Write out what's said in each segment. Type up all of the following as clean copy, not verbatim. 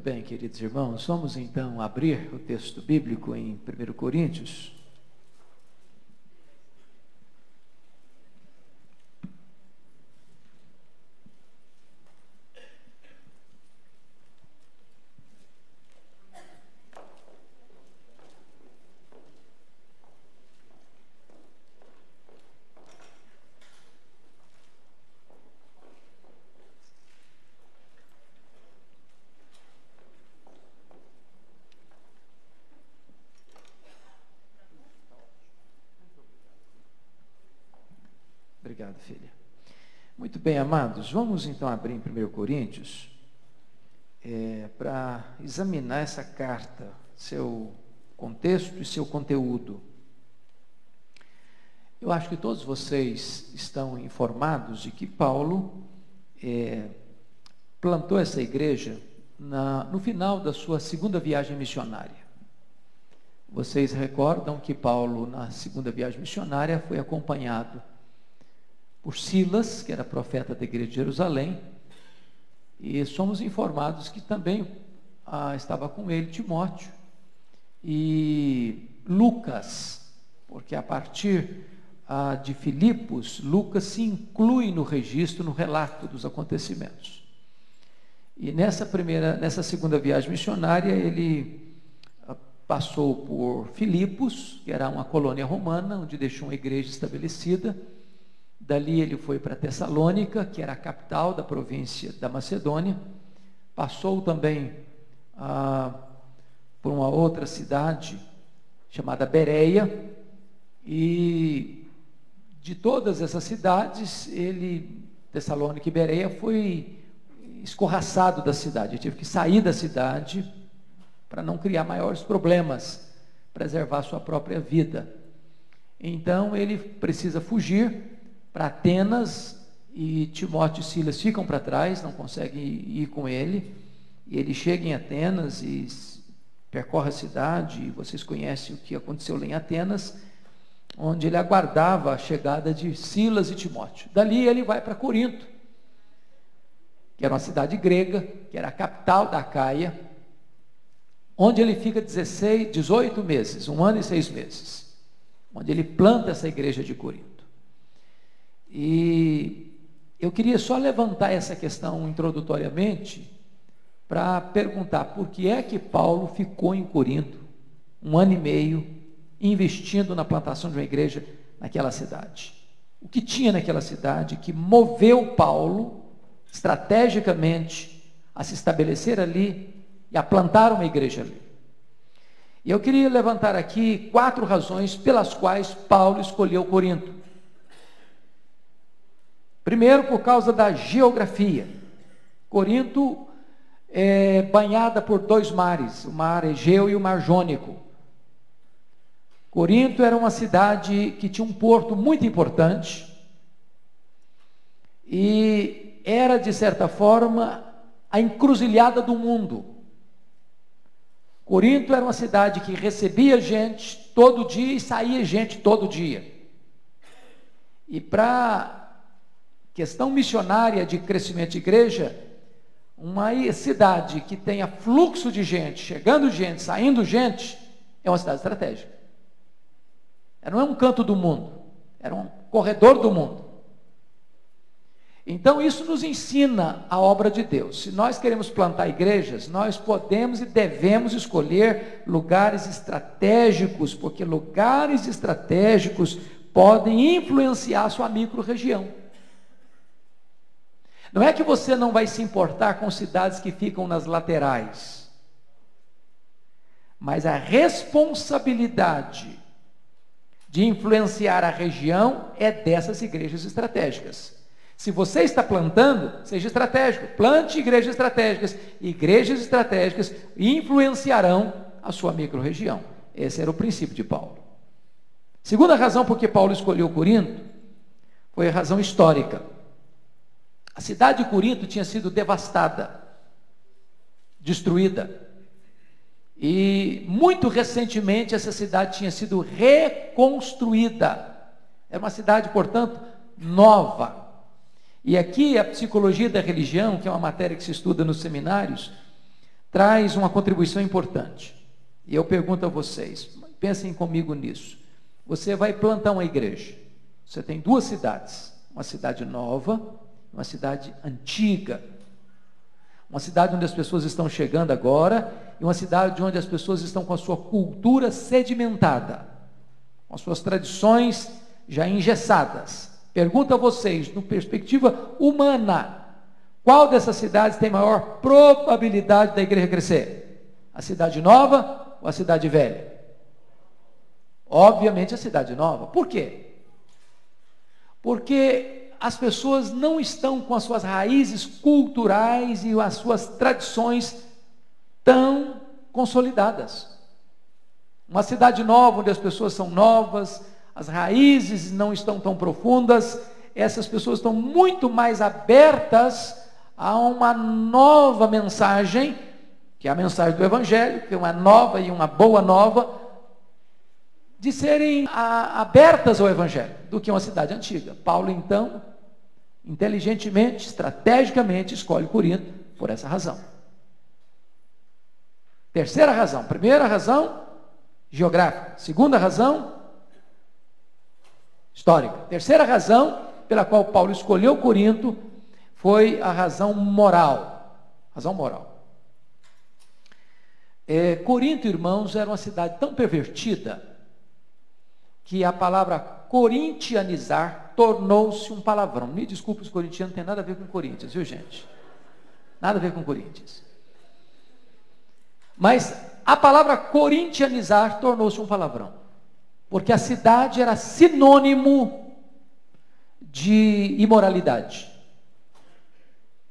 bem, queridos irmãos, vamos então abrir o texto bíblico em 1 Coríntios. Obrigado, filha. Muito bem, amados, vamos então abrir em 1 Coríntios para examinar essa carta, seu contexto e seu conteúdo. Eu acho que todos vocês estão informados de que Paulo plantou essa igreja no final da sua segunda viagem missionária. Vocês recordam que Paulo, na segunda viagem missionária, foi acompanhado por Silas, que era profeta da igreja de Jerusalém, e somos informados que também estava com ele Timóteo e Lucas, porque a partir de Filipos, Lucas se inclui no registro, no relato dos acontecimentos. E nessa segunda viagem missionária, ele passou por Filipos, que era uma colônia romana, onde deixou uma igreja estabelecida. Dali ele foi para Tessalônica, que era a capital da província da Macedônia. Passou também por uma outra cidade chamada Bereia. E de todas essas cidades, Tessalônica e Bereia, foi escorraçado da cidade. Ele teve que sair da cidade para não criar maiores problemas, preservar sua própria vida. Então ele precisa fugir para Atenas, e Timóteo e Silas ficam para trás, não conseguem ir com ele, e ele chega em Atenas e percorre a cidade, e vocês conhecem o que aconteceu lá em Atenas, onde ele aguardava a chegada de Silas e Timóteo. Dali ele vai para Corinto, que era uma cidade grega, que era a capital da Acaia, onde ele fica 18 meses, 1 ano e 6 meses, onde ele planta essa igreja de Corinto. E eu queria só levantar essa questão introdutoriamente para perguntar por que é que Paulo ficou em Corinto 1 ano e meio investindo na plantação de uma igreja naquela cidade. O que tinha naquela cidade que moveu Paulo estrategicamente a se estabelecer ali e a plantar uma igreja ali? E eu queria levantar aqui 4 razões pelas quais Paulo escolheu Corinto. Primeiro, por causa da geografia. Corinto é banhada por 2 mares, o mar Egeu e o mar Jônico. Corinto era uma cidade que tinha um porto muito importante e era, de certa forma, a encruzilhada do mundo. Corinto era uma cidade que recebia gente todo dia e saía gente todo dia. E para questão missionária de crescimento de igreja, uma cidade que tenha fluxo de gente, chegando gente, saindo gente, é uma cidade estratégica. Não é um canto do mundo, era um corredor do mundo. Então isso nos ensina a obra de Deus. Se nós queremos plantar igrejas, nós podemos e devemos escolher lugares estratégicos, porque lugares estratégicos podem influenciar a sua micro-região. Não é que você não vai se importar com cidades que ficam nas laterais, mas a responsabilidade de influenciar a região é dessas igrejas estratégicas. Se você está plantando, seja estratégico, plante igrejas estratégicas. Igrejas estratégicas influenciarão a sua micro-região. Esse era o princípio de Paulo. Segunda razão por que Paulo escolheu Corinto foi a razão histórica. A cidade de Corinto tinha sido devastada, destruída. E muito recentemente essa cidade tinha sido reconstruída. Era uma cidade, portanto, nova. E aqui a psicologia da religião, que é uma matéria que se estuda nos seminários, traz uma contribuição importante. E eu pergunto a vocês, pensem comigo nisso. Você vai plantar uma igreja. Você tem duas cidades, uma cidade nova, uma cidade antiga. Uma cidade onde as pessoas estão chegando agora e uma cidade onde as pessoas estão com a sua cultura sedimentada, com as suas tradições já engessadas. Pergunto a vocês, no perspectiva humana, qual dessas cidades tem maior probabilidade da igreja crescer? A cidade nova ou a cidade velha? Obviamente a cidade nova. Por quê? Porque as pessoas não estão com as suas raízes culturais e as suas tradições tão consolidadas. Uma cidade nova, onde as pessoas são novas, as raízes não estão tão profundas, essas pessoas estão muito mais abertas a uma nova mensagem, que é a mensagem do Evangelho, que é uma nova e uma boa nova, de serem abertas ao Evangelho, do que uma cidade antiga. Paulo, então, inteligentemente, estrategicamente, escolhe Corinto por essa razão. Terceira razão. Primeira razão, geográfica. Segunda razão, histórica. Terceira razão pela qual Paulo escolheu Corinto foi a razão moral. Razão moral. Corinto, irmãos, era uma cidade tão pervertida que a palavra corintianizar tornou-se um palavrão. Me desculpe, os corintianos não tem nada a ver com Corinthians, viu, gente? Nada a ver com Corinthians. Mas a palavra corintianizar tornou-se um palavrão, porque a cidade era sinônimo de imoralidade,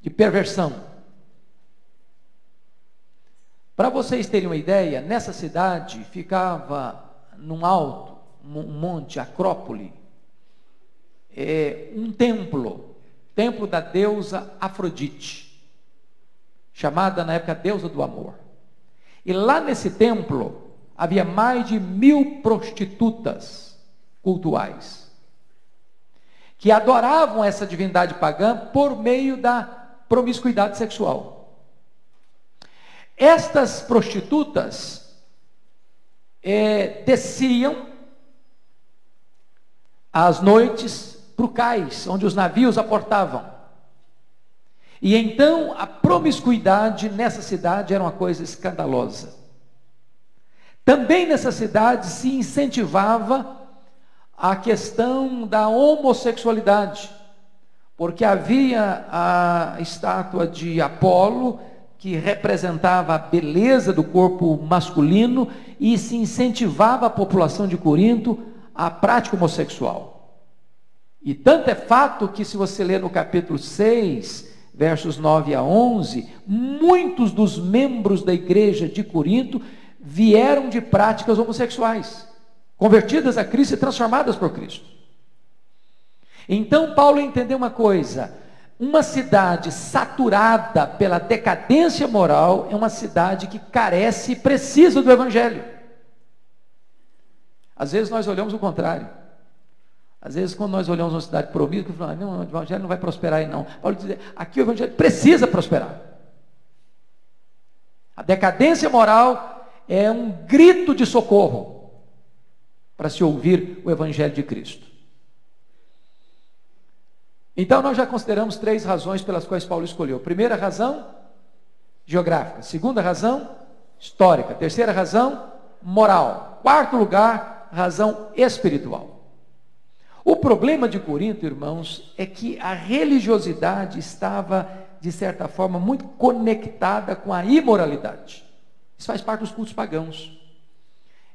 de perversão. Para vocês terem uma ideia, nessa cidade ficava num alto, um monte, Acrópole, um templo da deusa Afrodite, chamada na época deusa do amor. E lá nesse templo havia mais de 1000 prostitutas cultuais, que adoravam essa divindade pagã por meio da promiscuidade sexual. Estas prostitutas desciam às noites para o cais, onde os navios aportavam. E então a promiscuidade nessa cidade era uma coisa escandalosa. Também nessa cidade se incentivava a questão da homossexualidade, porque havia a estátua de Apolo, que representava a beleza do corpo masculino, e se incentivava a população de Corinto à prática homossexual. E tanto é fato que, se você ler no capítulo 6, versos 9 a 11, muitos dos membros da igreja de Corinto vieram de práticas homossexuais, convertidas a Cristo e transformadas por Cristo. Então Paulo entendeu uma coisa: uma cidade saturada pela decadência moral é uma cidade que carece e precisa do Evangelho. Às vezes nós olhamos o contrário. Às vezes, quando nós olhamos uma cidade promíscua, falamos: não, o Evangelho não vai prosperar aí não. Paulo diz: aqui o Evangelho precisa prosperar. A decadência moral é um grito de socorro para se ouvir o Evangelho de Cristo. Então nós já consideramos 3 razões pelas quais Paulo escolheu. Primeira razão, geográfica. Segunda razão, histórica. Terceira razão, moral. Quarto lugar, razão espiritual. O problema de Corinto, irmãos, é que a religiosidade estava, de certa forma, muito conectada com a imoralidade. Isso faz parte dos cultos pagãos.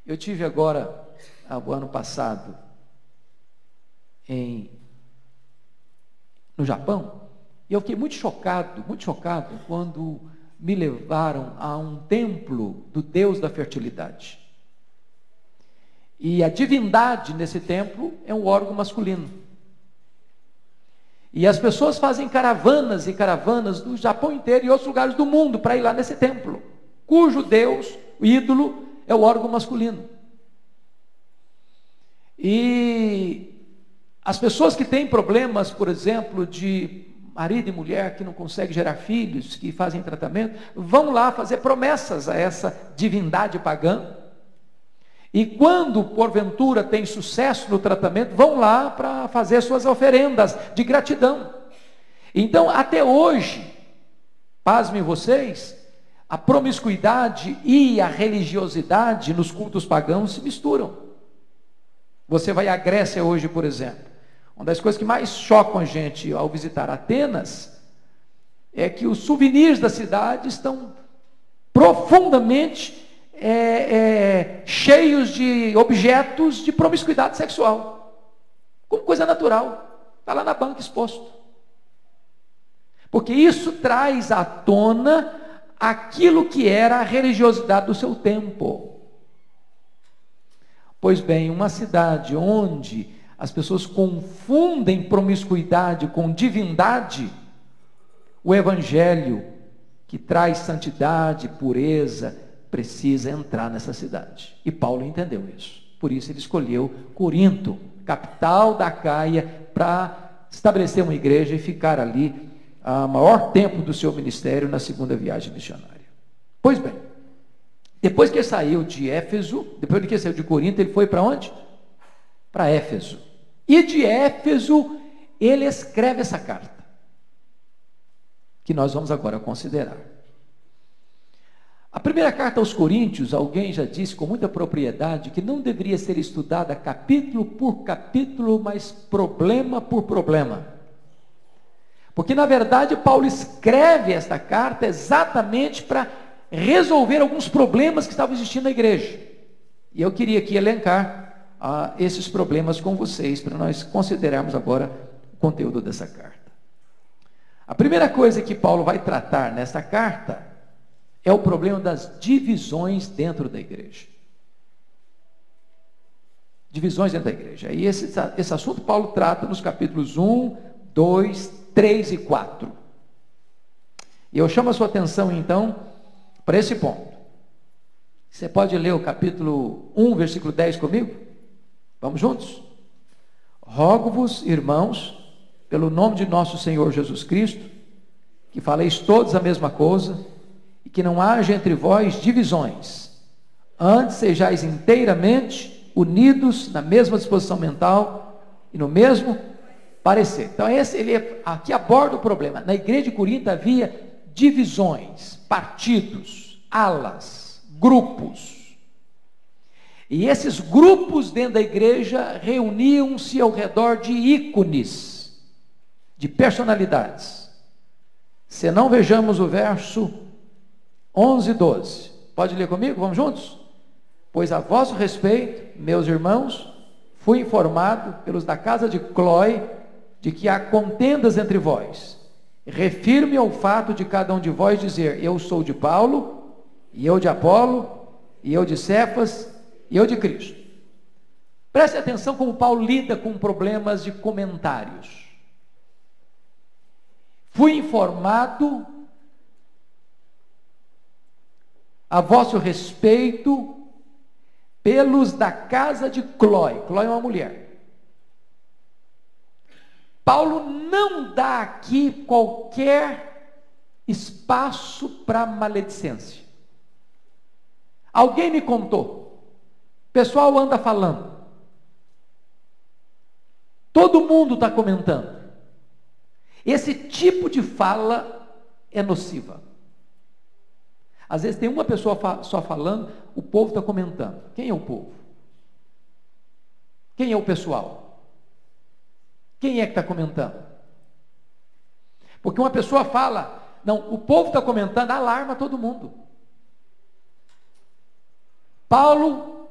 Eu tive agora, o ano passado, no Japão, e eu fiquei muito chocado quando me levaram a um templo do Deus da fertilidade. E a divindade nesse templo é um órgão masculino. E as pessoas fazem caravanas e caravanas do Japão inteiro e outros lugares do mundo para ir lá nesse templo, cujo Deus, o ídolo, é o órgão masculino. E as pessoas que têm problemas, por exemplo, de marido e mulher que não conseguem gerar filhos, que fazem tratamento, vão lá fazer promessas a essa divindade pagã. E quando, porventura, tem sucesso no tratamento, vão lá para fazer suas oferendas de gratidão. Então, até hoje, pasmem vocês, a promiscuidade e a religiosidade nos cultos pagãos se misturam. Você vai à Grécia hoje, por exemplo. Uma das coisas que mais chocam a gente ao visitar Atenas é que os souvenirs da cidade estão profundamente cheios de objetos de promiscuidade sexual, como coisa natural, está lá na banca exposto. Porque isso traz à tona aquilo que era a religiosidade do seu tempo. Pois bem, uma cidade onde as pessoas confundem promiscuidade com divindade, o evangelho que traz santidade, pureza, precisa entrar nessa cidade. E Paulo entendeu isso. Por isso ele escolheu Corinto, capital da Acaia, para estabelecer uma igreja e ficar ali o maior tempo do seu ministério na segunda viagem missionária. Pois bem, depois que ele saiu de Éfeso, depois que ele saiu de Corinto, ele foi para onde? Para Éfeso. E de Éfeso, ele escreve essa carta, que nós vamos agora considerar. A primeira carta aos Coríntios, alguém já disse com muita propriedade que não deveria ser estudada capítulo por capítulo, mas problema por problema. Porque, na verdade, Paulo escreve esta carta exatamente para resolver alguns problemas que estavam existindo na igreja. E eu queria aqui elencar esses problemas com vocês, para nós considerarmos agora o conteúdo dessa carta. A primeira coisa que Paulo vai tratar nessa carta é o problema das divisões dentro da igreja. Divisões dentro da igreja. E esse assunto Paulo trata nos capítulos 1, 2, 3 e 4. E eu chamo a sua atenção, então, para esse ponto. Você pode ler o capítulo 1, versículo 10 comigo? Vamos juntos? Rogo-vos, irmãos, pelo nome de nosso Senhor Jesus Cristo, que faleis todos a mesma coisa, e que não haja entre vós divisões, antes sejais inteiramente unidos na mesma disposição mental e no mesmo parecer. Então ele aqui aborda o problema. Na igreja de Corinto havia divisões, partidos, alas, grupos. E esses grupos dentro da igreja reuniam-se ao redor de ícones, de personalidades. Se não, vejamos o verso 11 e 12. Pode ler comigo? Vamos juntos? Pois a vosso respeito, meus irmãos, fui informado pelos da casa de Cloe de que há contendas entre vós. Refiro-me ao fato de cada um de vós dizer: eu sou de Paulo, e eu de Apolo, e eu de Cefas, e eu de Cristo. Preste atenção como Paulo lida com problemas de comentários. Fui informado a vosso respeito pelos da casa de Cloe. Cloe é uma mulher. Paulo não dá aqui qualquer espaço para maledicência. Alguém me contou. O pessoal anda falando. Todo mundo está comentando. Esse tipo de fala é nociva. Às vezes tem uma pessoa só falando, o povo está comentando. Quem é o povo? Quem é o pessoal? Quem é que está comentando? Porque uma pessoa fala, não, o povo está comentando, alarma todo mundo. Paulo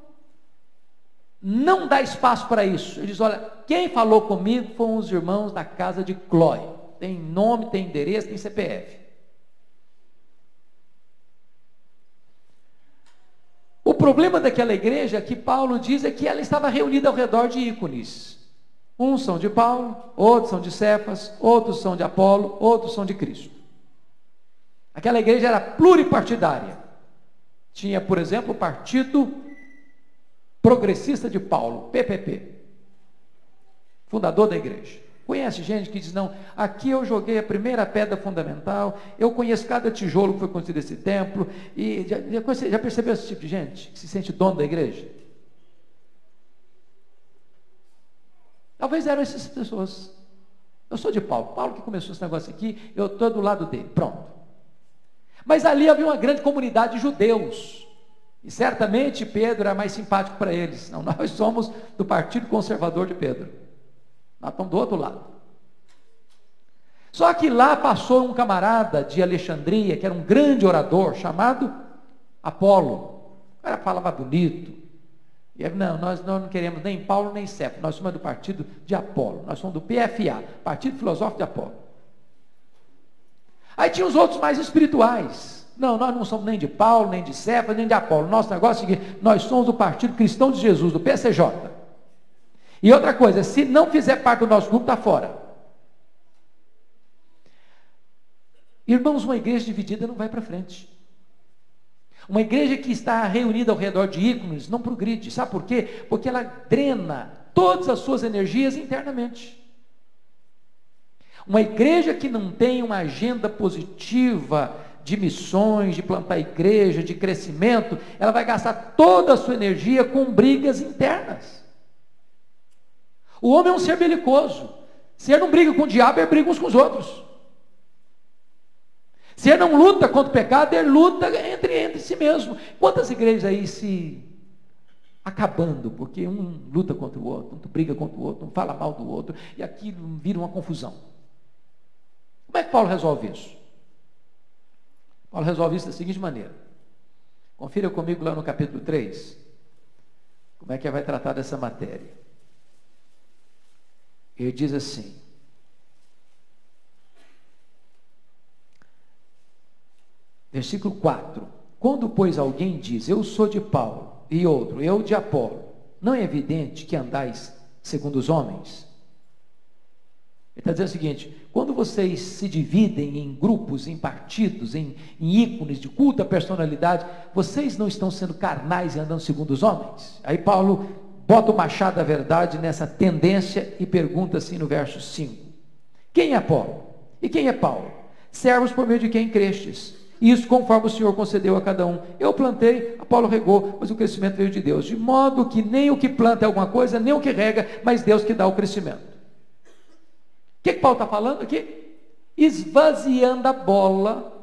não dá espaço para isso. Ele diz: olha, quem falou comigo foram os irmãos da casa de Cloe. Tem nome, tem endereço, tem CPF. O problema daquela igreja, que Paulo diz, é que ela estava reunida ao redor de ícones. Uns são de Paulo, outros são de Cefas, outros são de Apolo, outros são de Cristo. Aquela igreja era pluripartidária. Tinha, por exemplo, o Partido Progressista de Paulo, PPP, fundador da igreja. Conhece gente que diz, não, aqui eu joguei a primeira pedra fundamental, eu conheço cada tijolo que foi construído esse templo, e já percebeu esse tipo de gente que se sente dono da igreja? Talvez eram essas pessoas. Eu sou de Paulo, Paulo que começou esse negócio aqui, eu estou do lado dele, pronto. Mas ali havia uma grande comunidade de judeus, e certamente Pedro era mais simpático para eles. Não, nós somos do Partido Conservador de Pedro. Nós estamos do outro lado. Só que lá passou um camarada de Alexandria, que era um grande orador, chamado Apolo. O cara falava bonito. E ele, não, nós não queremos nem Paulo nem Cefo, nós somos do partido de Apolo, nós somos do PFA, Partido Filosófico de Apolo. Aí tinha os outros mais espirituais. Não, nós não somos nem de Paulo, nem de Cefo, nem de Apolo. Nosso negócio é o seguinte, nós somos do Partido Cristão de Jesus, do PCJ. E outra coisa, se não fizer parte do nosso grupo, está fora. Irmãos, uma igreja dividida não vai para frente. Uma igreja que está reunida ao redor de ícones não progride. Sabe por quê? Porque ela drena todas as suas energias internamente. Uma igreja que não tem uma agenda positiva de missões, de plantar igreja, de crescimento, ela vai gastar toda a sua energia com brigas internas. O homem é um ser belicoso. Se ele não briga com o diabo, ele briga uns com os outros. Se ele não luta contra o pecado, ele luta entre si mesmo. Quantas igrejas aí se acabando, porque um luta contra o outro, um briga contra o outro, um fala mal do outro, e aquilo vira uma confusão. Como é que Paulo resolve isso? Paulo resolve isso da seguinte maneira. Confira comigo lá no capítulo 3, como é que ele vai tratar dessa matéria. Ele diz assim, versículo 4, quando, pois, alguém diz, eu sou de Paulo, e outro, eu de Apolo, não é evidente que andais segundo os homens? Ele está dizendo o seguinte, quando vocês se dividem em grupos, em partidos, em ícones de culto à personalidade, vocês não estão sendo carnais e andando segundo os homens? Aí Paulo bota o machado da verdade nessa tendência e pergunta assim no verso 5, quem é Apolo? E quem é Paulo? Servos por meio de quem crestes, isso conforme o Senhor concedeu a cada um. Eu plantei, Apolo regou, mas o crescimento veio de Deus, de modo que nem o que planta é alguma coisa, nem o que rega, mas Deus que dá o crescimento. O que Paulo está falando aqui? Esvaziando a bola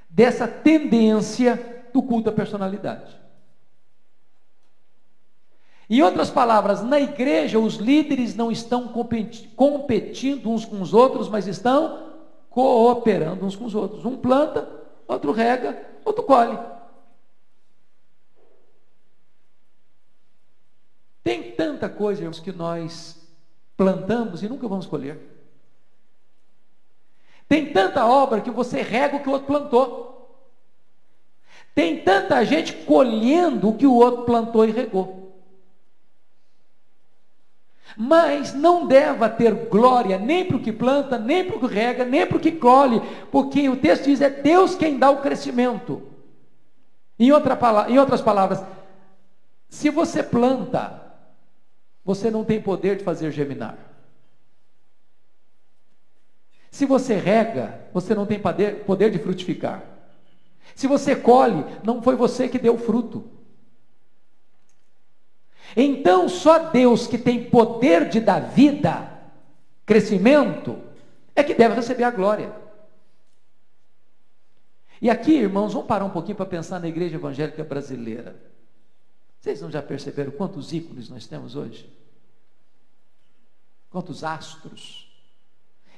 dessa tendência do culto à personalidade. Em outras palavras, na igreja os líderes não estão competindo uns com os outros, mas estão cooperando uns com os outros. Um planta, outro rega, outro colhe. Tem tanta coisa, irmãos, que nós plantamos e nunca vamos colher. Tem tanta obra que você rega o que o outro plantou. Tem tanta gente colhendo o que o outro plantou e regou. Mas não deva ter glória nem para o que planta, nem para o que rega, nem para o que colhe, porque o texto diz, é Deus quem dá o crescimento. Em outras palavras, se você planta, você não tem poder de fazer germinar. Se você rega, você não tem poder de frutificar. Se você colhe, não foi você que deu o fruto. Então, só Deus que tem poder de dar vida, crescimento, é que deve receber a glória. E aqui, irmãos, vamos parar um pouquinho para pensar na igreja evangélica brasileira. Vocês não já perceberam quantos ícones nós temos hoje? Quantos astros?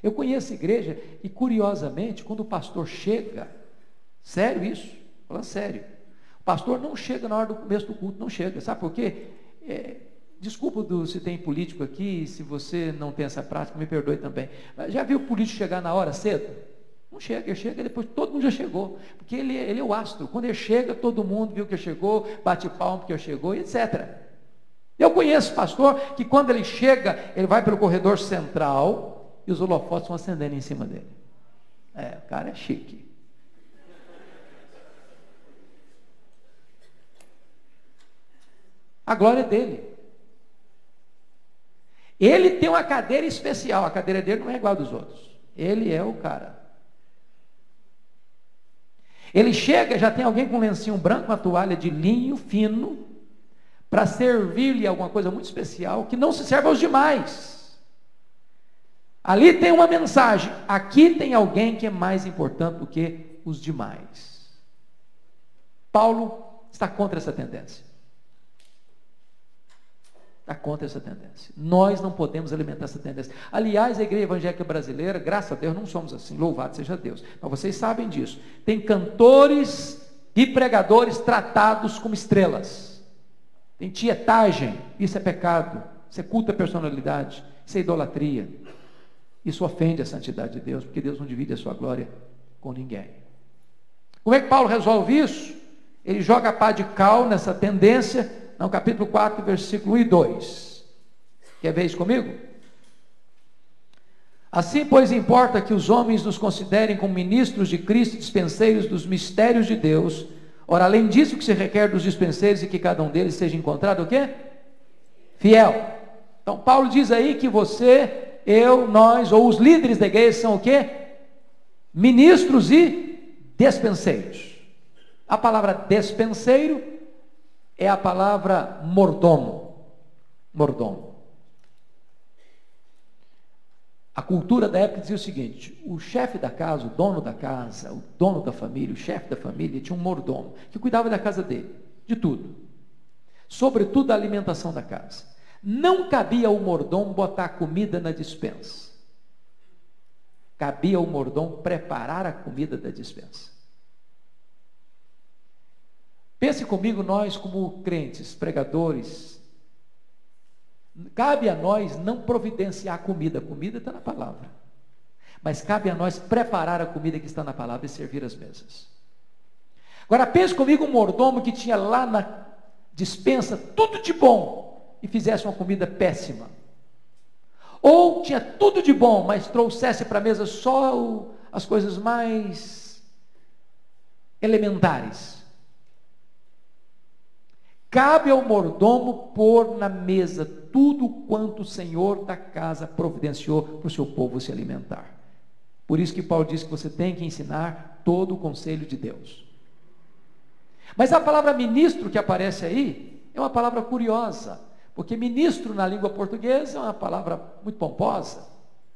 Eu conheço a igreja e, curiosamente, quando o pastor chega, sério isso, falando sério, o pastor não chega na hora do começo do culto, não chega, sabe por quê? Desculpa se tem político aqui, se você não tem essa prática, me perdoe também. Já viu o político chegar na hora cedo? Não chega, ele chega depois todo mundo já chegou, porque ele é o astro. Quando ele chega, todo mundo viu que ele chegou, bate palma porque ele chegou, etc. Eu conheço pastor que quando ele chega, ele vai pelo corredor central e os holofotes vão acendendo em cima dele. O cara é chique. A glória é dele. Ele tem uma cadeira especial, a cadeira dele não é igual a dos outros. Ele é o cara. Ele chega, já tem alguém com um lencinho branco, uma toalha de linho fino, para servir-lhe alguma coisa muito especial, que não se serve aos demais. Ali tem uma mensagem, aqui tem alguém que é mais importante do que os demais. Paulo está contra essa tendência. Está contra essa tendência. Nós não podemos alimentar essa tendência. Aliás, a igreja evangélica brasileira, graças a Deus, não somos assim, louvado seja Deus. Mas vocês sabem disso. Tem cantores e pregadores tratados como estrelas. Tem tietagem, isso é pecado. Isso é culto à personalidade, isso é idolatria. Isso ofende a santidade de Deus, porque Deus não divide a sua glória com ninguém. Como é que Paulo resolve isso? Ele joga a pá de cal nessa tendência, no capítulo 4, versículo 1 e 2. Quer ver isso comigo? Assim, pois, importa que os homens nos considerem como ministros de Cristo, dispenseiros dos mistérios de Deus. Ora, além disso, que se requer dos dispenseiros e que cada um deles seja encontrado o quê? Fiel. Então, Paulo diz aí que você, eu, nós, ou os líderes da igreja são o quê? Ministros e dispenseiros. A palavra dispenseiro é a palavra mordomo. Mordomo. A cultura da época dizia o seguinte: o chefe da casa, o dono da casa, o dono da família, o chefe da família, tinha um mordomo que cuidava da casa dele, de tudo, sobretudo da alimentação da casa. Não cabia ao mordomo botar comida na despensa, cabia ao mordomo preparar a comida da despensa. Pense comigo, nós como crentes, pregadores, cabe a nós não providenciar a comida está na palavra, mas cabe a nós preparar a comida que está na palavra e servir as mesas. Agora pense comigo um mordomo que tinha lá na despensa tudo de bom e fizesse uma comida péssima, ou tinha tudo de bom, mas trouxesse para a mesa só as coisas mais elementares. Cabe ao mordomo pôr na mesa tudo quanto o Senhor da casa providenciou para o seu povo se alimentar. Por isso que Paulo diz que você tem que ensinar todo o conselho de Deus. Mas a palavra ministro que aparece aí é uma palavra curiosa, porque ministro na língua portuguesa é uma palavra muito pomposa.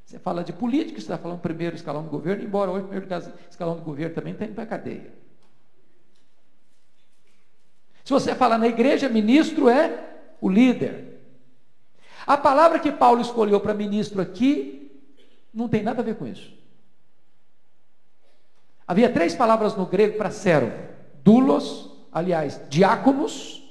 Você fala de política, você está falando primeiro escalão do governo, embora hoje o primeiro escalão do governo também está indo para a cadeia. Se você falar na igreja, ministro é o líder. A palavra que Paulo escolheu para ministro aqui não tem nada a ver com isso. Havia 3 palavras no grego para servo: doulos, aliás, diáconos,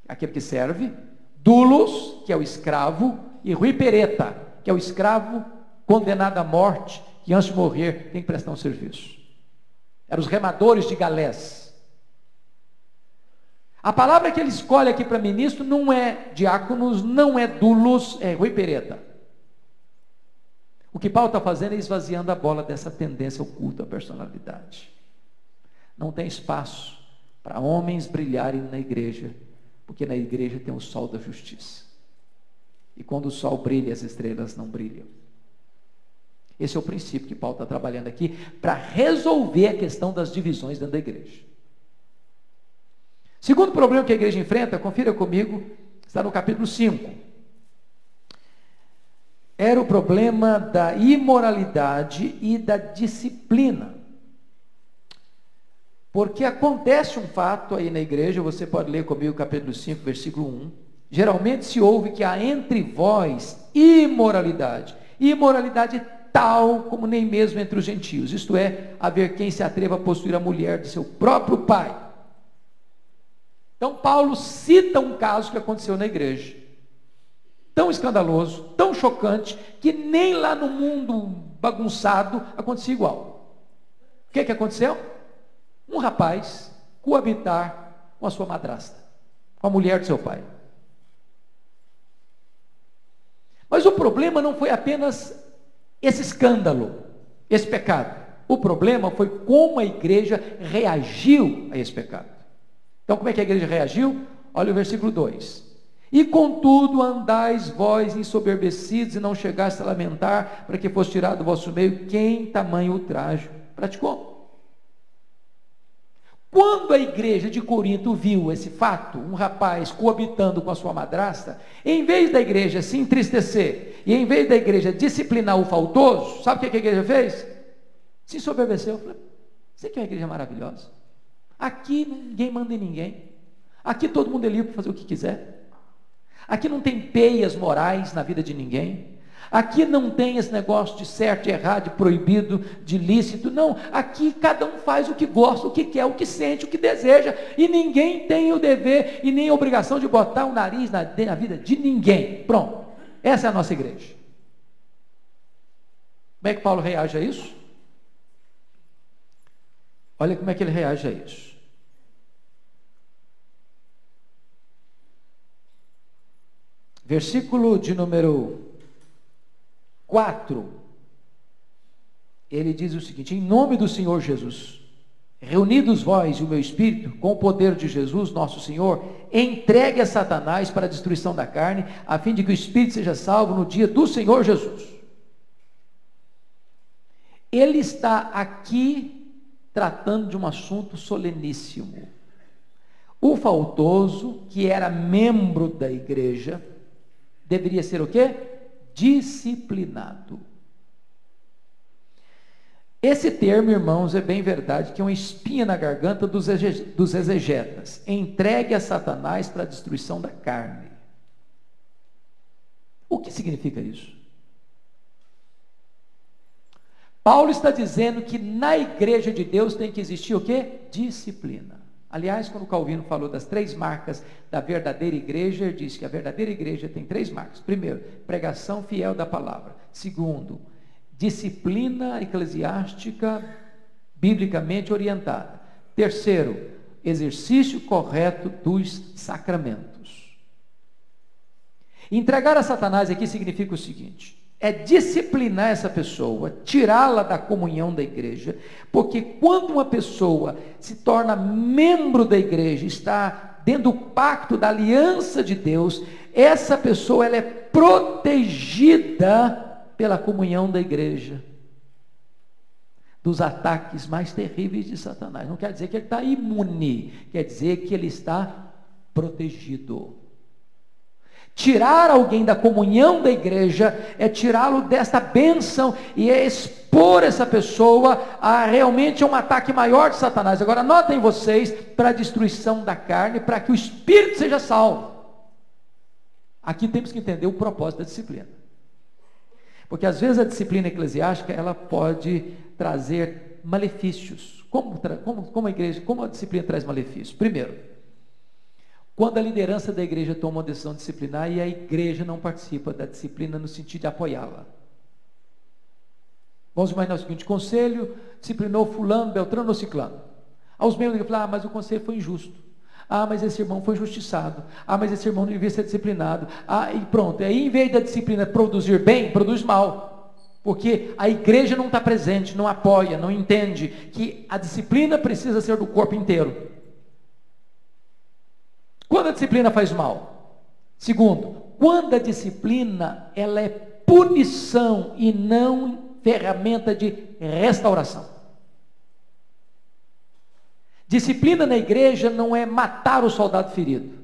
aquele que serve; doulos, que é o escravo; e huipereta, que é o escravo condenado à morte, que antes de morrer tem que prestar um serviço. Eram os remadores de galés. A palavra que ele escolhe aqui para ministro não é diáconos, não é doulos, é huipereta. O que Paulo está fazendo é esvaziando a bola dessa tendência oculta à personalidade. Não tem espaço para homens brilharem na igreja, porque na igreja tem o sol da justiça. E quando o sol brilha, as estrelas não brilham. Esse é o princípio que Paulo está trabalhando aqui para resolver a questão das divisões dentro da igreja. Segundo problema que a igreja enfrenta, confira comigo, está no capítulo 5. Era o problema da imoralidade e da disciplina. Porque acontece um fato aí na igreja, você pode ler comigo o capítulo 5, versículo 1. Geralmente se ouve que há entre vós imoralidade. Imoralidade tal como nem mesmo entre os gentios. Isto é, haver quem se atreva a possuir a mulher de seu próprio pai. Então Paulo cita um caso que aconteceu na igreja, tão escandaloso, tão chocante, que nem lá no mundo bagunçado acontecia igual. O que aconteceu? Um rapaz coabitar com a sua madrasta, com a mulher de seu pai. Mas o problema não foi apenas esse escândalo, esse pecado. O problema foi como a igreja reagiu a esse pecado. Então, como é que a igreja reagiu? Olha o versículo 2. E contudo andais vós ensoberbecidos e não chegaste a lamentar para que fosse tirado do vosso meio quem tamanho ultraje praticou. Quando a igreja de Corinto viu esse fato, um rapaz coabitando com a sua madrasta, em vez da igreja se entristecer, e em vez da igreja disciplinar o faltoso, sabe o que a igreja fez? Se ensoberbeceu. Falei, você que é uma igreja maravilhosa. Aqui ninguém manda em ninguém. Aqui todo mundo é livre para fazer o que quiser. Aqui não tem peias morais na vida de ninguém. Aqui não tem esse negócio de certo e errado, de proibido, de lícito. Não, aqui cada um faz o que gosta, o que quer, o que sente, o que deseja. E ninguém tem o dever e nem a obrigação de botar o nariz na vida de ninguém. Pronto, essa é a nossa igreja. Como é que Paulo reage a isso? Olha como é que ele reage a isso. Versículo de número 4, ele diz o seguinte: em nome do Senhor Jesus, reunidos vós e o meu espírito, com o poder de Jesus, nosso Senhor, entregue a Satanás para a destruição da carne, a fim de que o espírito seja salvo no dia do Senhor Jesus. Ele está aqui tratando de um assunto soleníssimo. O faltoso, que era membro da igreja, deveria ser o quê? Disciplinado. Esse termo, irmãos, é bem verdade que é uma espinha na garganta dos exegetas. Entregue a Satanás para a destruição da carne. O que significa isso? Paulo está dizendo que na igreja de Deus tem que existir o quê? Disciplina. Aliás, quando Calvino falou das 3 marcas da verdadeira igreja, ele disse que a verdadeira igreja tem 3 marcas. Primeiro, pregação fiel da palavra. Segundo, disciplina eclesiástica biblicamente orientada. Terceiro, exercício correto dos sacramentos. Entregar a Satanás aqui significa o seguinte: é disciplinar essa pessoa, tirá-la da comunhão da igreja, porque quando uma pessoa se torna membro da igreja, está dentro do pacto da aliança de Deus, essa pessoa ela é protegida pela comunhão da igreja dos ataques mais terríveis de Satanás. Não quer dizer que ele está imune, quer dizer que ele está protegido. Tirar alguém da comunhão da igreja é tirá-lo desta bênção e é expor essa pessoa a realmente um ataque maior de Satanás. Agora notem vocês, para a destruição da carne, para que o espírito seja salvo. Aqui temos que entender o propósito da disciplina. Porque às vezes a disciplina eclesiástica ela pode trazer malefícios. Como a disciplina traz malefícios? Primeiro, quando a liderança da igreja toma uma decisão disciplinar e a igreja não participa da disciplina no sentido de apoiá-la. Vamos imaginar o seguinte: conselho disciplinou fulano, beltrano ou ciclano. Aos membros falam: mas o conselho foi injusto. Mas esse irmão foi injustiçado. Mas esse irmão não devia ser disciplinado. E pronto. Aí em vez da disciplina produzir bem, produz mal. Porque a igreja não está presente, não apoia, não entende que a disciplina precisa ser do corpo inteiro. Quando a disciplina faz mal? Segundo, quando a disciplina ela é punição e não ferramenta de restauração. Disciplina na igreja não é matar o soldado ferido.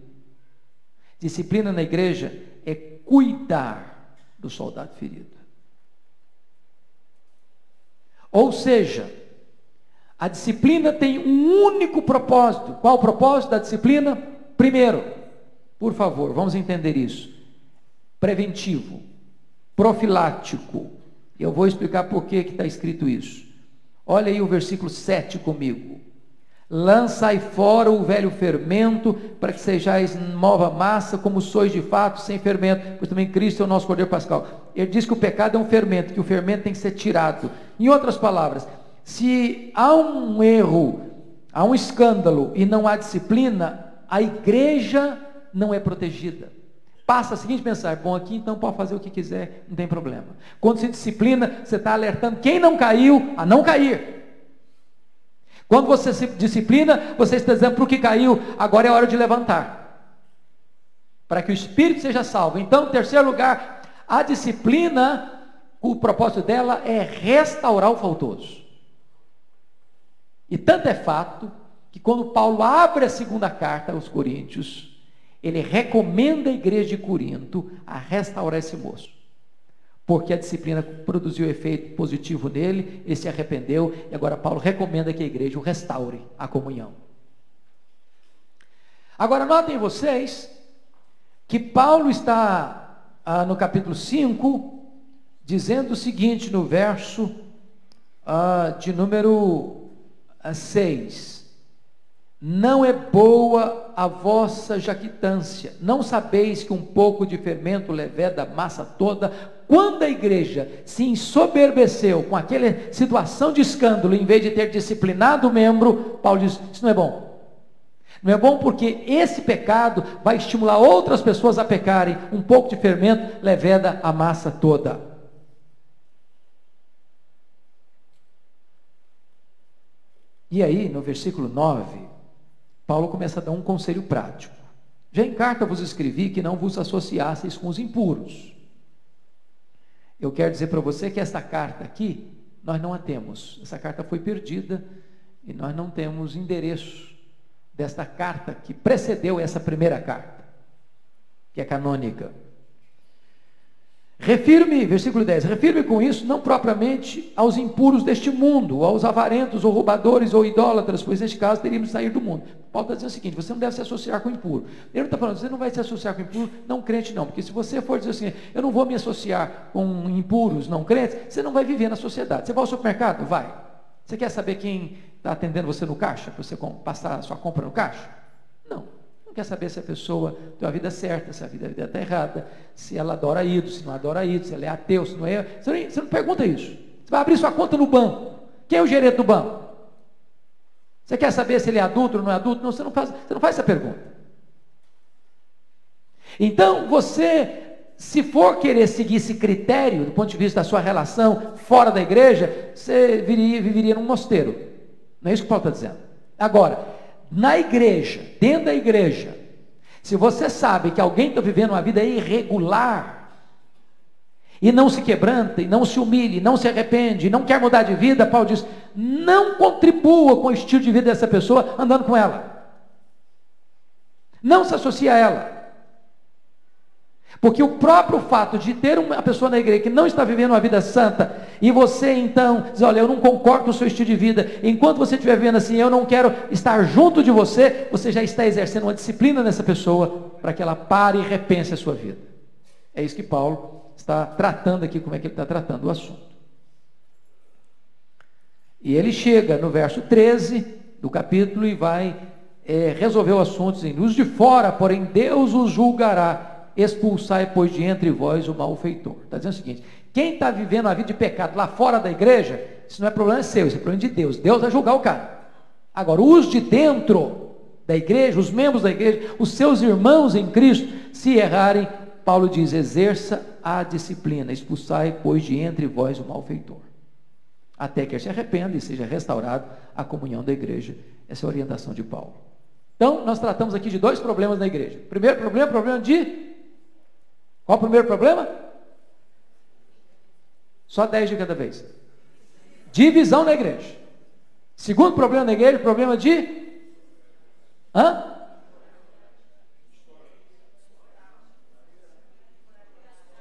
Disciplina na igreja é cuidar do soldado ferido. Ou seja, a disciplina tem um único propósito. Qual o propósito da disciplina? Primeiro, por favor, vamos entender isso. Preventivo, profilático. Eu vou explicar por que está escrito isso. Olha aí o versículo 7 comigo. Lançai fora o velho fermento, para que sejais nova massa, como sois de fato, sem fermento, pois também Cristo é o nosso Cordeiro Pascal. Ele diz que o pecado é um fermento, que o fermento tem que ser tirado. Em outras palavras, se há um erro, há um escândalo e não há disciplina, a igreja não é protegida. Passa a seguinte mensagem: bom, aqui então pode fazer o que quiser, não tem problema. Quando se disciplina, você está alertando quem não caiu a não cair. Quando você se disciplina, você está dizendo para o que caiu, agora é hora de levantar. para que o espírito seja salvo. Então, em terceiro lugar, a disciplina, o propósito dela é restaurar o faltoso. E tanto é fato que quando Paulo abre a segunda carta aos Coríntios, ele recomenda a igreja de Corinto a restaurar esse moço, porque a disciplina produziu efeito positivo nele, ele se arrependeu, e agora Paulo recomenda que a igreja o restaure a comunhão. Agora notem vocês que Paulo está no capítulo 5, dizendo o seguinte no verso de número 6: não é boa a vossa jactância, não sabeis que um pouco de fermento leveda a massa toda? Quando a igreja se ensoberbeceu com aquela situação de escândalo, em vez de ter disciplinado o membro, Paulo diz: isso não é bom. Não é bom porque esse pecado vai estimular outras pessoas a pecarem. Um pouco de fermento leveda a massa toda. E aí, no versículo 9, Paulo começa a dar um conselho prático. Já em carta vos escrevi que não vos associasseis com os impuros. Eu quero dizer para você que essa carta aqui, nós não a temos. Essa carta foi perdida e nós não temos endereço desta carta que precedeu essa primeira carta, que é canônica. Refiro-me, versículo 10, refiro-me com isso não propriamente aos impuros deste mundo, ou aos avarentos, ou roubadores, ou idólatras, pois neste caso teríamos de sair do mundo. Paulo está dizendo o seguinte: você não deve se associar com o impuro. Ele não está falando, você não vai se associar com o impuro não crente não, porque se você for dizer assim, eu não vou me associar com impuros não crentes, você não vai viver na sociedade. Você vai ao supermercado? Vai. Você quer saber quem está atendendo você no caixa, para você passar a sua compra no caixa? Não. Não quer saber se a pessoa tem a vida certa, se a vida está errada, se ela adora ídolos, se não adora ídolos, se ela é ateu, se não é. Você não pergunta isso. Você vai abrir sua conta no banco. Quem é o gerente do banco? Você quer saber se ele é adulto ou não é adulto? Não, você não faz essa pergunta. Então, você, se for querer seguir esse critério, do ponto de vista da sua relação fora da igreja, você viveria num mosteiro. Não é isso que Paulo está dizendo. Agora, na igreja, dentro da igreja, se você sabe que alguém está vivendo uma vida irregular, e não se quebranta, e não se humilha, e não se arrepende, e não quer mudar de vida, Paulo diz, não contribua com o estilo de vida dessa pessoa andando com ela. Não se associe a ela. Porque o próprio fato de ter uma pessoa na igreja que não está vivendo uma vida santa, e você então diz, olha, eu não concordo com o seu estilo de vida, enquanto você estiver vivendo assim, eu não quero estar junto de você, você já está exercendo uma disciplina nessa pessoa, para que ela pare e repense a sua vida. É isso que Paulo está tratando aqui, como é que ele está tratando o assunto. E ele chega no verso 13 do capítulo e vai resolver o assunto, dizendo, os de fora, porém, Deus os julgará, expulsai, pois, de entre vós o malfeitor. Está dizendo o seguinte: quem está vivendo a vida de pecado lá fora da igreja, isso não é problema seu, isso é problema de Deus. Deus vai julgar o cara. Agora, os de dentro da igreja, os membros da igreja, os seus irmãos em Cristo, se errarem, Paulo diz, exerça a disciplina, expulsai, pois, de entre vós o malfeitor, até que ele se arrependa e seja restaurado a comunhão da igreja. Essa é a orientação de Paulo. Então, nós tratamos aqui de dois problemas na igreja. Primeiro problema de... Qual o primeiro problema? Só 10 de cada vez. Divisão na igreja. Segundo problema na igreja, problema de...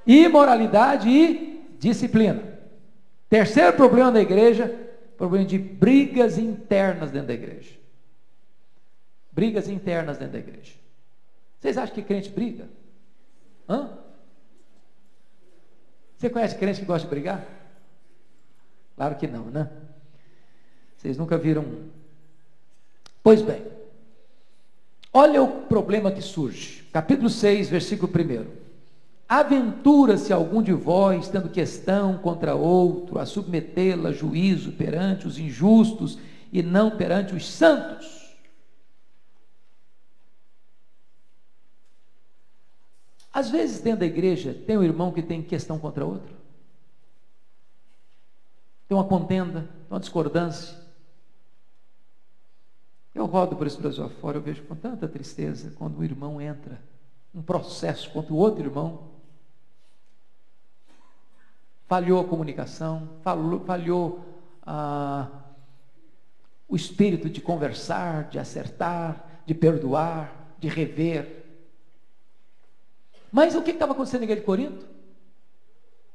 imoralidade e disciplina. Terceiro problema da igreja, problema de brigas internas dentro da igreja. Brigas internas dentro da igreja. Vocês acham que crente briga? Você conhece crente que gosta de brigar? Claro que não, né? Vocês nunca viram. Pois bem, olha o problema que surge. Capítulo 6, versículo 1. Aventura-se algum de vós, tendo questão contra outro, a submetê-la a juízo perante os injustos e não perante os santos? Às vezes dentro da igreja tem um irmão que tem questão contra outro, tem uma contenda, uma discordância. Eu rodo por esse Brasil afora, eu vejo com tanta tristeza quando o irmão entra um processo contra o outro irmão, falhou a comunicação, falhou o espírito de conversar, de acertar, de perdoar, de rever. Mas o que estava acontecendo na igreja de Corinto?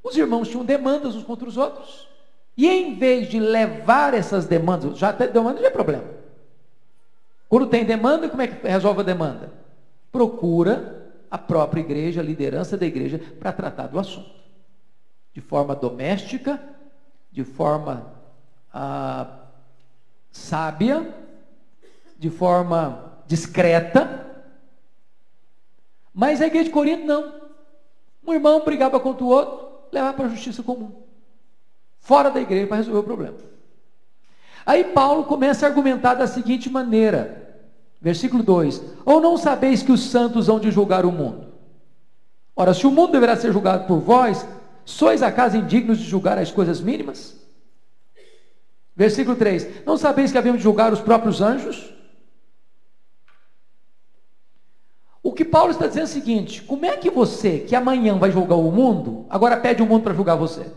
Os irmãos tinham demandas uns contra os outros. E em vez de levar essas demandas, já tem demanda, já é problema. Quando tem demanda, como é que resolve a demanda? Procura a própria igreja, a liderança da igreja, para tratar do assunto. De forma doméstica, de forma sábia, de forma discreta. Mas a igreja de Corinto não. Um irmão brigava contra o outro, levava para a justiça comum, fora da igreja, para resolver o problema. Aí Paulo começa a argumentar da seguinte maneira, versículo 2: ou não sabeis que os santos hão de julgar o mundo? Ora, se o mundo deverá ser julgado por vós, sois acaso indignos de julgar as coisas mínimas? Versículo 3: não sabeis que havemos de julgar os próprios anjos? O que Paulo está dizendo é o seguinte: como é que você, que amanhã vai julgar o mundo, agora pede o mundo para julgar você?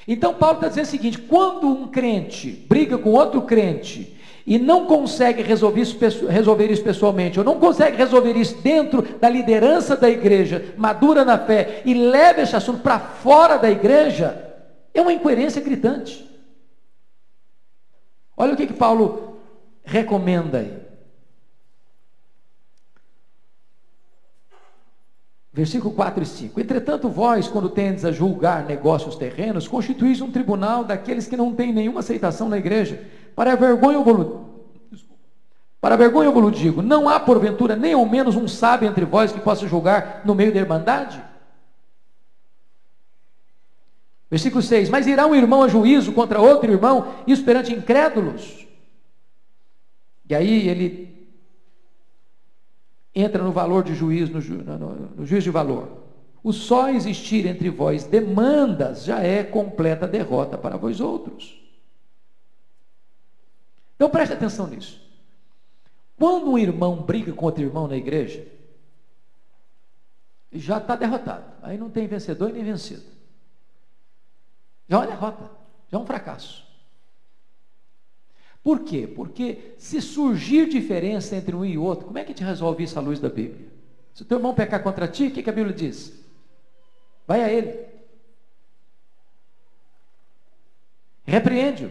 Então Paulo está dizendo o seguinte: quando um crente briga com outro crente e não consegue resolver isso pessoalmente, ou não consegue resolver isso dentro da liderança da igreja, madura na fé, e leva esse assunto para fora da igreja, é uma incoerência gritante. Olha o que Paulo recomenda aí. Versículo 4 e 5. Entretanto, vós, quando tendes a julgar negócios terrenos, constituís um tribunal daqueles que não têm nenhuma aceitação na igreja. Para a vergonha eu vos digo, não há porventura nem ao menos um sábio entre vós que possa julgar no meio da irmandade? Versículo 6, mas irá um irmão a juízo contra outro irmão, isso perante incrédulos? E aí ele entra no valor de juízo, no juízo de valor. O só existir entre vós demandas já é completa derrota para vós outros. Então preste atenção nisso. Quando um irmão briga com outro irmão na igreja, já está derrotado. Aí não tem vencedor e nem vencido. Já é uma derrota, já é um fracasso. Por quê? Porque se surgir diferença entre um e outro, como é que te resolve isso à luz da Bíblia? Se o teu irmão pecar contra ti, o que a Bíblia diz? Vai a ele. Repreende-o.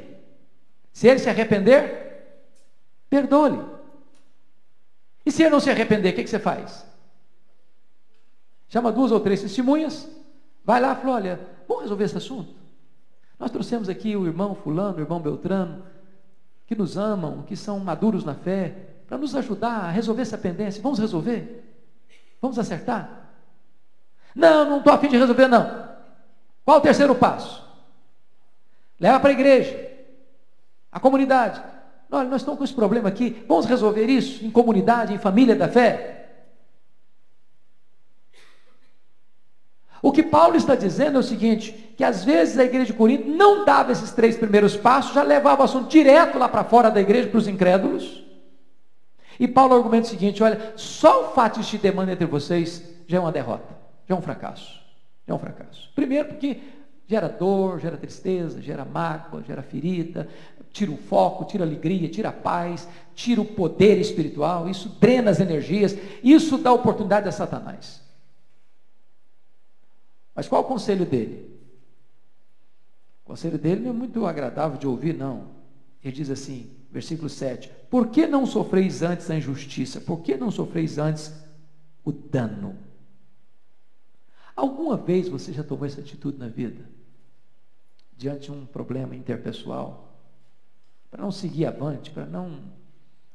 Se ele se arrepender, perdoa-lhe. E se ele não se arrepender, o que você faz? Chama 2 ou 3 testemunhas, vai lá e fala: olha, vamos resolver esse assunto. Nós trouxemos aqui o irmão fulano, o irmão Beltrano, que nos amam, que são maduros na fé, para nos ajudar a resolver essa pendência. Vamos resolver? Vamos acertar? Não estou a fim de resolver não. Qual o terceiro passo? Leva para a igreja, a comunidade. Olha, nós estamos com esse problema aqui, vamos resolver isso em comunidade, em família da fé? O que Paulo está dizendo é o seguinte, que às vezes a igreja de Corinto não dava esses 3 primeiros passos, já levava o assunto direto lá para fora da igreja, para os incrédulos. E Paulo argumenta o seguinte: olha, só o fato de existir demanda entre vocês já é uma derrota, já é um fracasso. Já é um fracasso. Primeiro porque gera dor, gera tristeza, gera mágoa, gera ferida, tira o foco, tira a alegria, tira a paz, tira o poder espiritual, isso drena as energias, isso dá oportunidade a Satanás. Mas qual o conselho dele? O conselho dele não é muito agradável de ouvir, não. Ele diz assim, versículo 7, por que não sofreis antes a injustiça? Por que não sofreis antes o dano? Alguma vez você já tomou essa atitude na vida? Diante de um problema interpessoal? Para não seguir avante, para não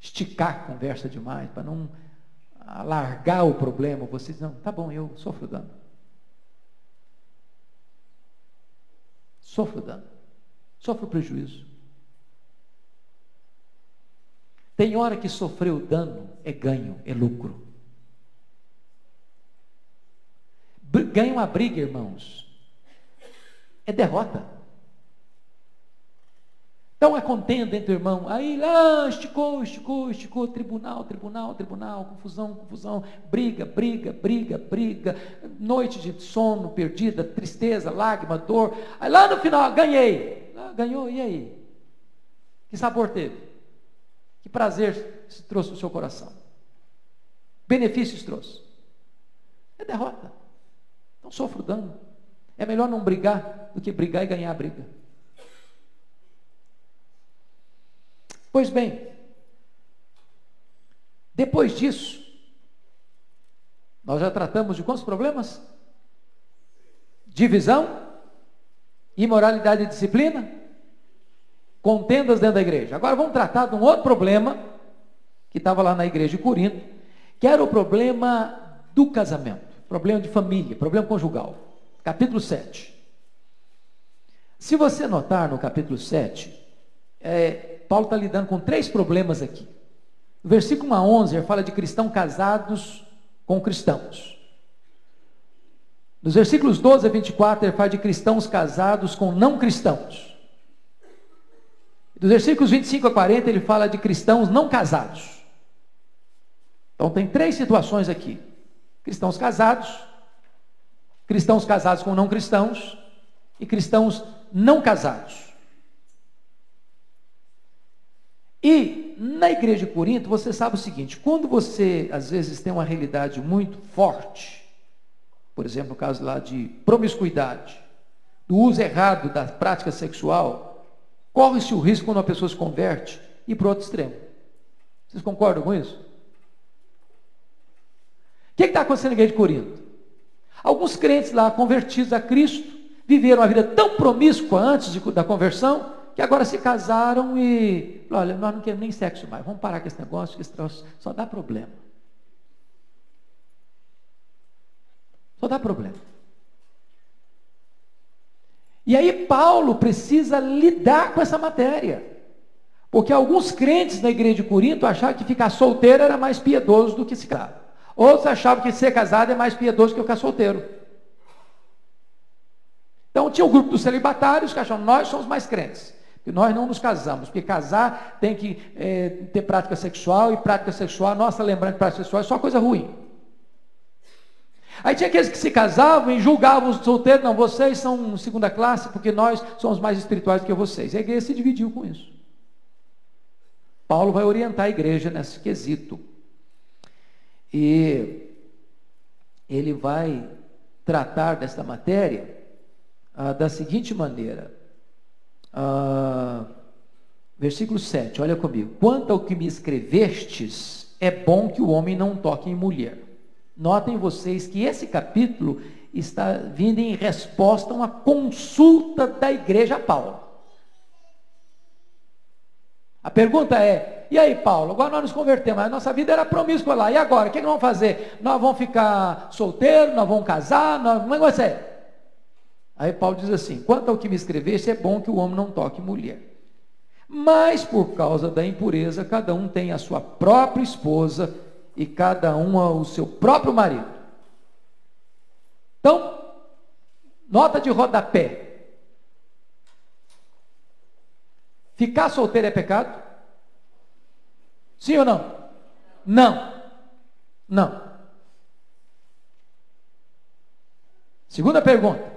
esticar a conversa demais, para não alargar o problema, você diz: não, tá bom, eu sofro dano. Sofro dano, sofro prejuízo. Tem hora que sofrer o dano é ganho, é lucro. Ganha uma briga, irmãos, é derrota. Então, a contenda entre irmãos, aí lá, esticou, tribunal, confusão, briga, noite de sono perdida, tristeza, lágrima, dor. Aí lá no final, ganhei. Ganhou, e aí? Que sabor teve? Que prazer se trouxe no seu coração? Benefícios trouxe? É derrota. Não sofro dano. É melhor não brigar do que brigar e ganhar a briga. Pois bem, depois disso, nós já tratamos de quantos problemas? Divisão, imoralidade e disciplina, contendas dentro da igreja. Agora vamos tratar de um outro problema, que estava lá na igreja de Corinto, que era o problema do casamento, problema de família, problema conjugal. Capítulo 7. Se você notar no capítulo 7, Paulo está lidando com 3 problemas aqui. No versículo 1 a 11, ele fala de cristãos casados com cristãos. Nos versículos 12 a 24, ele fala de cristãos casados com não cristãos. Dos versículos 25 a 40, ele fala de cristãos não casados. Então tem 3 situações aqui. Cristãos casados com não cristãos e cristãos não casados. E na igreja de Corinto, você sabe o seguinte, quando você às vezes tem uma realidade muito forte, por exemplo, no caso lá de promiscuidade, do uso errado da prática sexual, corre-se o risco quando uma pessoa se converte ir para o outro extremo. Vocês concordam com isso? O que está acontecendo na igreja de Corinto? Alguns crentes lá convertidos a Cristo viveram uma vida tão promíscua antes da conversão, que agora se casaram e, olha, nós não queremos nem sexo mais, vamos parar com esse negócio, que esse troço só dá problema. Só dá problema. E aí Paulo precisa lidar com essa matéria, porque alguns crentes na igreja de Corinto achavam que ficar solteiro era mais piedoso do que se casar. Outros achavam que ser casado é mais piedoso que ficar solteiro. Então tinha o grupo dos celibatários que achavam, nós somos mais crentes. Que nós não nos casamos, porque casar tem que ter prática sexual, e prática sexual, nossa, lembrando que prática sexual é só coisa ruim. Aí tinha aqueles que se casavam e julgavam os solteiros, não, vocês são segunda classe, porque nós somos mais espirituais do que vocês. E a igreja se dividiu com isso. Paulo vai orientar a igreja nesse quesito. E ele vai tratar desta matéria da seguinte maneira. Versículo 7, olha comigo. Quanto ao que me escrevestes, é bom que o homem não toque em mulher. Notem vocês que esse capítulo está vindo em resposta a uma consulta da igreja a Paulo. A pergunta é, e aí Paulo, agora nós nos convertemos, a nossa vida era promíscua lá, e agora, o que nós vamos fazer? Nós vamos ficar solteiros, nós vamos casar, como é que vai ser? Aí Paulo diz assim, quanto ao que me escreveste, é bom que o homem não toque mulher. Mas por causa da impureza, cada um tem a sua própria esposa e cada um o seu próprio marido. Então, nota de rodapé. Ficar solteiro é pecado? Sim ou não? Não. Não. Segunda pergunta.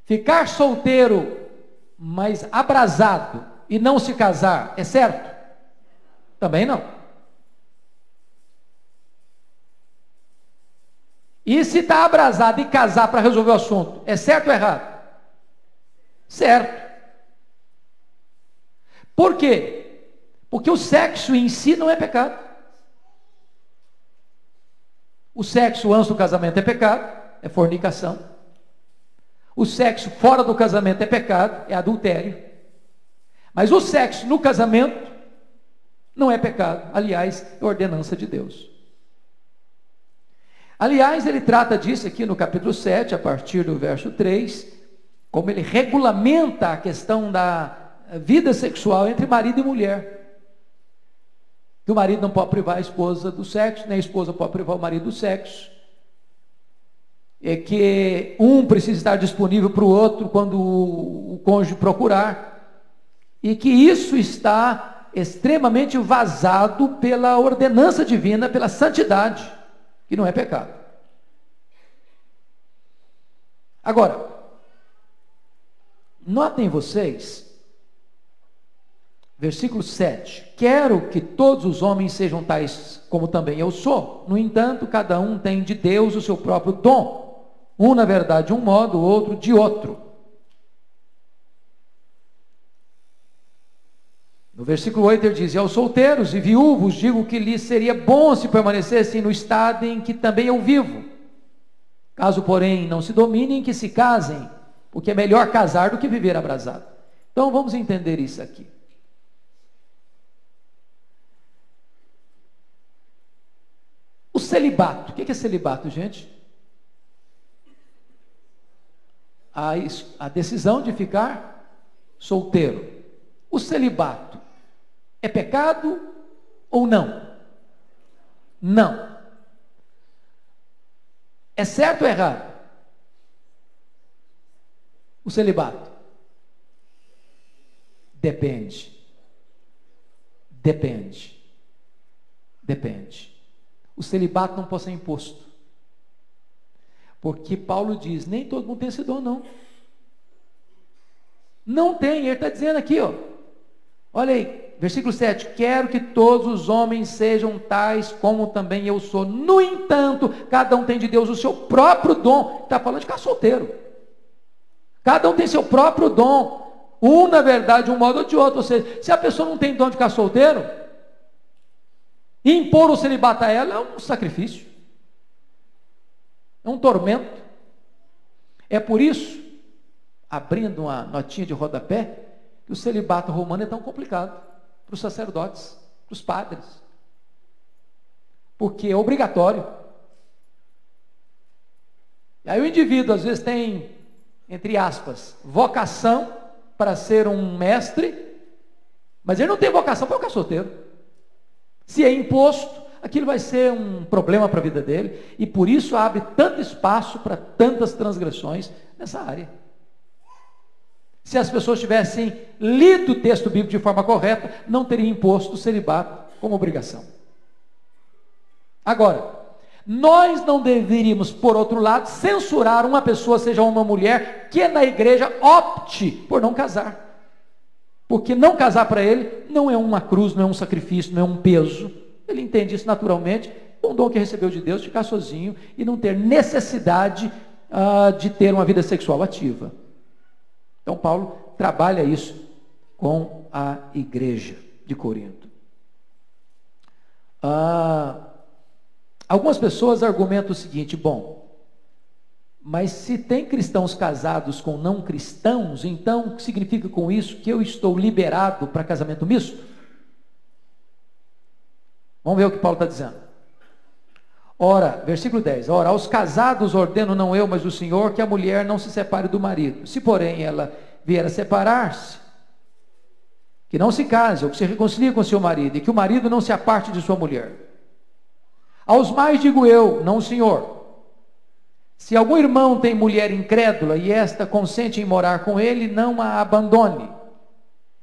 Ficar solteiro, mas abrasado e não se casar, é certo? Também não. E se está abrasado e casar para resolver o assunto, é certo ou errado? Certo. Por quê? Porque o sexo em si não é pecado. O sexo antes do casamento é pecado, é fornicação. O sexo fora do casamento é pecado, é adultério. Mas o sexo no casamento não é pecado. Aliás, é ordenança de Deus. Aliás, ele trata disso aqui no capítulo 7, a partir do verso 3, como ele regulamenta a questão da vida sexual entre marido e mulher. Que o marido não pode privar a esposa do sexo, nem a esposa pode privar o marido do sexo. É que um precisa estar disponível para o outro quando o cônjuge procurar. e que isso está extremamente vazado pela ordenança divina, pela santidade, que não é pecado. Agora, notem vocês, versículo 7, quero que todos os homens sejam tais como também eu sou, no entanto, cada um tem de Deus o seu próprio dom, um na verdade de um modo, o outro de outro. No versículo 8 ele diz, e aos solteiros e viúvos digo que lhes seria bom se permanecessem no estado em que também eu vivo. Caso, porém, não se dominem, que se casem, porque é melhor casar do que viver abrasado. Então, vamos entender isso aqui. O celibato. O que é celibato, gente? A decisão de ficar solteiro. O celibato é pecado ou não? Não. É certo ou errado? O celibato? Depende. Depende. Depende. O celibato não pode ser imposto. Porque Paulo diz, nem todo mundo tem esse dom, não. Não tem, ele está dizendo aqui, ó. Olha aí, versículo 7, quero que todos os homens sejam tais como também eu sou. No entanto, cada um tem de Deus o seu próprio dom. Está falando de ficar solteiro. Cada um tem seu próprio dom. Um, na verdade, de um modo ou de outro. Ou seja, se a pessoa não tem dom de ficar solteiro, impor o celibato a ela é um sacrifício. É um tormento. É por isso, abrindo uma notinha de rodapé, que o celibato romano é tão complicado para os sacerdotes, para os padres, porque é obrigatório. E aí o indivíduo às vezes tem, entre aspas, vocação para ser um mestre, mas ele não tem vocação para ficar solteiro. Se é imposto, aquilo vai ser um problema para a vida dele, e por isso abre tanto espaço para tantas transgressões nessa área. Se as pessoas tivessem lido o texto bíblico de forma correta, não teriam imposto o celibato como obrigação. Agora, nós não deveríamos, por outro lado, censurar uma pessoa, seja uma mulher, que na igreja opte por não casar. Porque não casar para ele não é uma cruz, não é um sacrifício, não é um peso. Ele entende isso naturalmente, um dom que recebeu de Deus, ficar sozinho e não ter necessidade de ter uma vida sexual ativa. Então Paulo trabalha isso com a igreja de Corinto. Algumas pessoas argumentam o seguinte, bom, mas se tem cristãos casados com não cristãos, então o que significa com isso que eu estou liberado para casamento misto? Vamos ver o que Paulo está dizendo. Ora, versículo 10, ora, aos casados ordeno não eu, mas o Senhor, que a mulher não se separe do marido. Se, porém, ela vier a separar-se, que não se case, ou que se reconcilie com seu marido, e que o marido não se aparte de sua mulher. Aos mais digo eu, não o Senhor, se algum irmão tem mulher incrédula, e esta consente em morar com ele, não a abandone.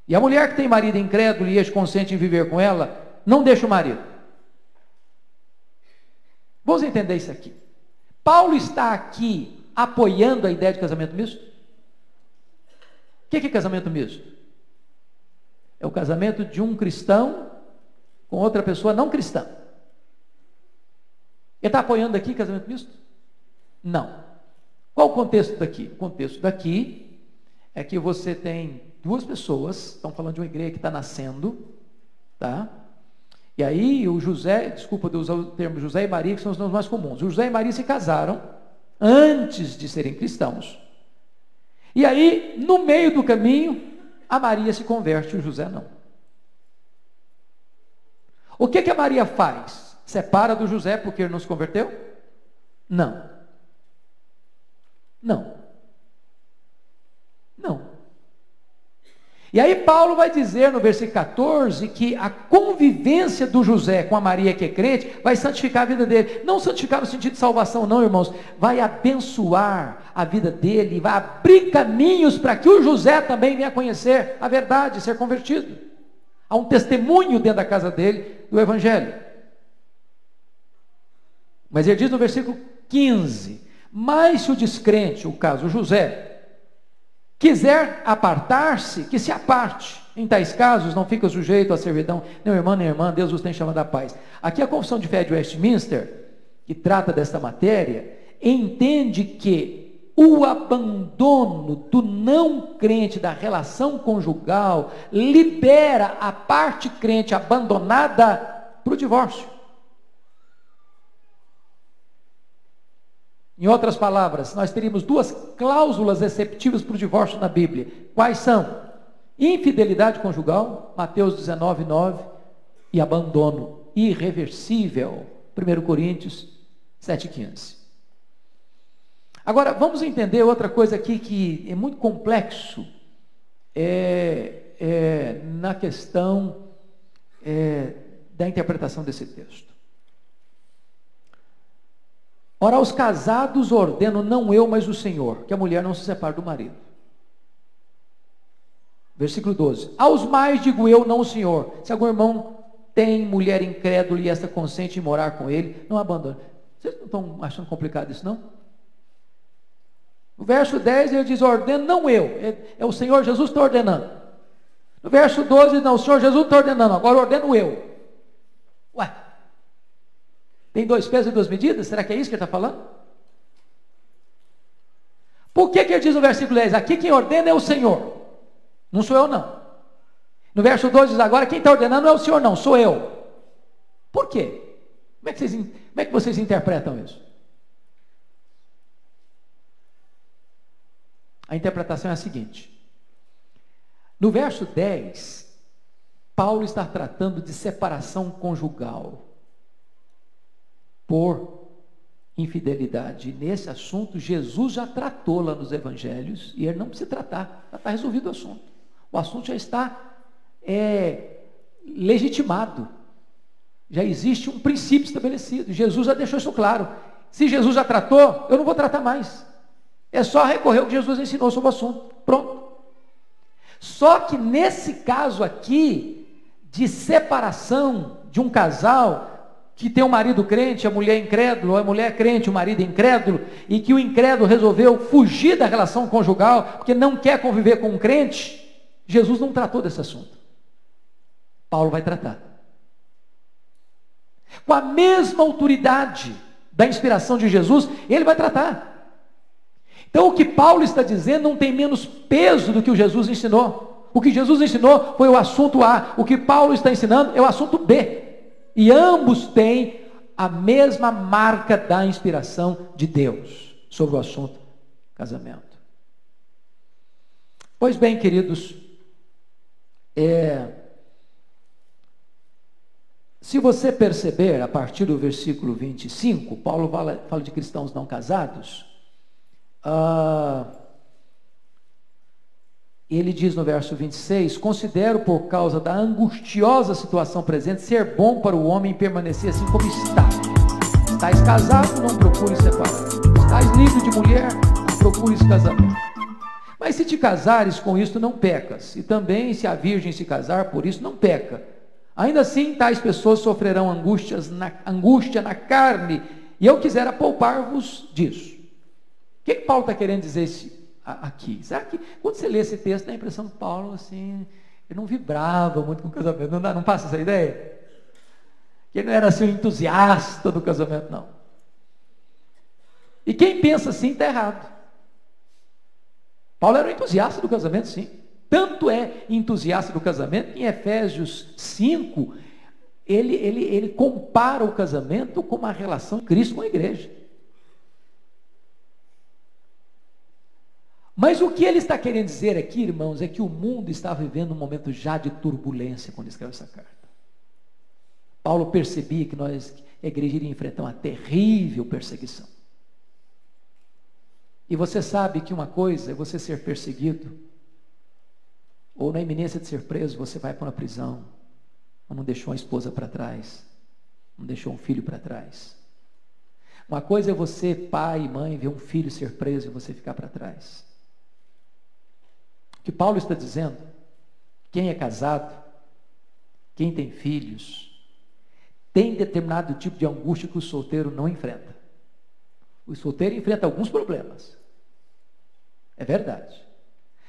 E a mulher que tem marido incrédulo, e este consente em viver com ela, não deixe o marido. Vamos entender isso aqui. Paulo está aqui apoiando a ideia de casamento misto? O que é casamento misto? É o casamento de um cristão com outra pessoa não cristã. Ele está apoiando aqui casamento misto? Não. Qual o contexto daqui? O contexto daqui é que você tem duas pessoas, estão falando de uma igreja que está nascendo, tá? E aí o José, desculpa de usar o termo José e Maria, que são os nomes mais comuns. O José e Maria se casaram antes de serem cristãos. E aí, no meio do caminho, a Maria se converte e o José não. O que a Maria faz? Separa do José porque ele não se converteu? Não. Não. Não. E aí Paulo vai dizer no versículo 14 que a convivência do José com a Maria que é crente vai santificar a vida dele. Não santificar no sentido de salvação não, irmãos. Vai abençoar a vida dele, vai abrir caminhos para que o José também venha conhecer a verdade, ser convertido. Há um testemunho dentro da casa dele do Evangelho. Mas ele diz no versículo 15: mas se o descrente, o caso José, quiser apartar-se, que se aparte. Em tais casos, não fica sujeito à servidão, nem irmão nem irmã, Deus os tem chamado à paz. Aqui a Confissão de Fé de Westminster, que trata desta matéria, entende que o abandono do não crente da relação conjugal libera a parte crente abandonada para o divórcio. Em outras palavras, nós teríamos duas cláusulas exceptivas para o divórcio na Bíblia. Quais são? Infidelidade conjugal, Mateus 19, 9, e abandono irreversível, 1 Coríntios 7, 15. Agora, vamos entender outra coisa aqui que é muito complexo, na questão da interpretação desse texto. Ora, aos casados ordeno, não eu, mas o Senhor, que a mulher não se separe do marido. Versículo 12. Aos mais digo eu, não o Senhor. Se algum irmão tem mulher incrédula e esta consente em morar com ele, não abandone. Vocês não estão achando complicado isso, não? No verso 10 ele diz, ordeno, não eu. É o Senhor Jesus que está ordenando. No verso 12, não, o Senhor Jesus está ordenando, agora ordeno eu. Ué. Tem dois pesos e duas medidas? Será que é isso que ele está falando? Por que ele diz no versículo 10? Aqui quem ordena é o Senhor. Não sou eu não. No verso 12 diz agora, quem está ordenando não é o Senhor não, sou eu. Por quê? Como é que vocês interpretam isso? A interpretação é a seguinte. No verso 10, Paulo está tratando de separação conjugal por infidelidade. E nesse assunto, Jesus já tratou lá nos evangelhos, e ele não precisa tratar, já está resolvido o assunto. O assunto já está legitimado. Já existe um princípio estabelecido. Jesus já deixou isso claro. Se Jesus já tratou, eu não vou tratar mais. É só recorrer ao que Jesus ensinou sobre o assunto. Pronto. Só que nesse caso aqui, de separação de um casal que tem um marido crente, a mulher incrédula, ou a mulher crente, o marido incrédulo, e que o incrédulo resolveu fugir da relação conjugal, porque não quer conviver com um crente, Jesus não tratou desse assunto. Paulo vai tratar. Com a mesma autoridade da inspiração de Jesus, ele vai tratar. Então o que Paulo está dizendo não tem menos peso do que o Jesus ensinou. O que Jesus ensinou foi o assunto A, o que Paulo está ensinando é o assunto B. E ambos têm a mesma marca da inspiração de Deus sobre o assunto casamento. Pois bem, queridos, se você perceber, a partir do versículo 25, Paulo fala de cristãos não casados, ele diz no verso 26, considero por causa da angustiosa situação presente, ser bom para o homem permanecer assim como está. Estás casado, não procures separar. Estás livre de mulher, não procures casamento. Mas se te casares com isto, não pecas. E também se a virgem se casar, por isso não peca. Ainda assim, tais pessoas sofrerão angústia na carne, e eu quisera poupar-vos disso. O que Paulo está querendo dizer aqui? Será que quando você lê esse texto, dá a impressão que Paulo, assim, ele não vibrava muito com o casamento, não passa essa ideia? Que ele não era assim um entusiasta do casamento, não. E quem pensa assim está errado. Paulo era um entusiasta do casamento, sim. Tanto é entusiasta do casamento, que em Efésios 5, ele compara o casamento com uma relação de Cristo com a igreja. Mas o que ele está querendo dizer aqui, irmãos, é que o mundo está vivendo um momento já de turbulência quando escreve essa carta. Paulo percebia que nós, a igreja, iria enfrentar uma terrível perseguição. E você sabe que uma coisa é você ser perseguido, ou na iminência de ser preso, você vai para uma prisão, ou não deixou uma esposa para trás, não deixou um filho para trás. Uma coisa é você, pai e mãe, ver um filho ser preso e você ficar para trás. O que Paulo está dizendo, quem é casado, quem tem filhos, tem determinado tipo de angústia que o solteiro não enfrenta. O solteiro enfrenta alguns problemas, é verdade,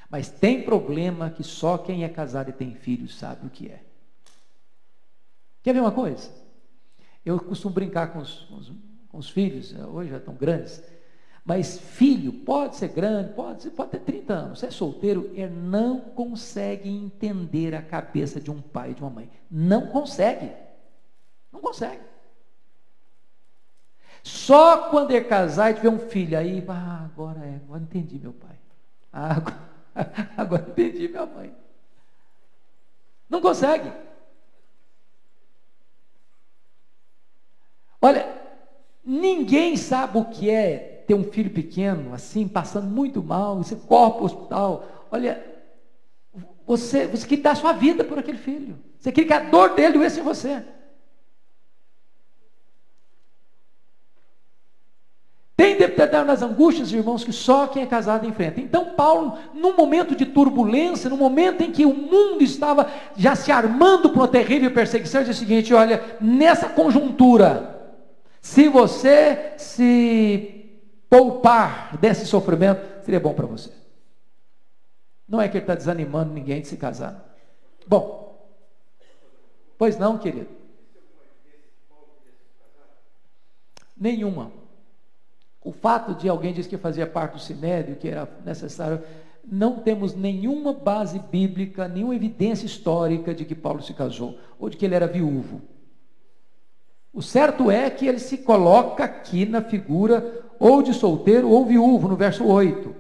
mas tem problema que só quem é casado e tem filhos sabe o que é. Quer ver uma coisa? Eu costumo brincar com os filhos, hoje já estão grandes, mas filho pode ser grande, pode ter 30 anos, se é solteiro, ele não consegue entender a cabeça de um pai e de uma mãe, não consegue. Só quando é casar e tiver um filho, aí, agora entendi meu pai, agora entendi minha mãe. Não consegue. Olha, ninguém sabe o que é ter um filho pequeno, assim, passando muito mal, você corre para o hospital. Olha, você queria dar a sua vida por aquele filho, você queria que a dor dele doesse em você. Tem determinadas angústias, irmãos, que só quem é casado enfrenta. Então Paulo, num momento de turbulência, num momento em que o mundo estava já se armando para uma terrível perseguição, diz o seguinte: olha, nessa conjuntura, se você se poupar desse sofrimento, seria bom para você. Não é que ele está desanimando ninguém de se casar. Bom, pois não, querido? Nenhuma. O fato de alguém dizer que fazia parte do sinédrio, que era necessário, não temos nenhuma base bíblica, nenhuma evidência histórica de que Paulo se casou, ou de que ele era viúvo. O certo é que ele se coloca aqui na figura ou de solteiro ou viúvo, no verso 8.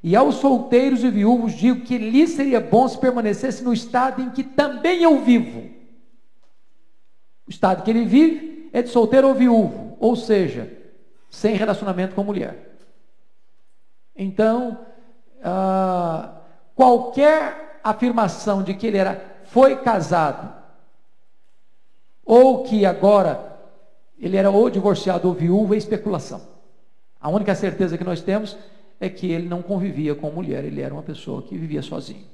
E aos solteiros e viúvos digo que lhes seria bom se permanecesse no estado em que também eu vivo. O estado que ele vive é de solteiro ou viúvo, ou seja, sem relacionamento com mulher. Então, qualquer afirmação de que ele foi casado, ou que agora ele era ou divorciado ou viúvo, é especulação. A única certeza que nós temos é que ele não convivia com mulher, ele era uma pessoa que vivia sozinho.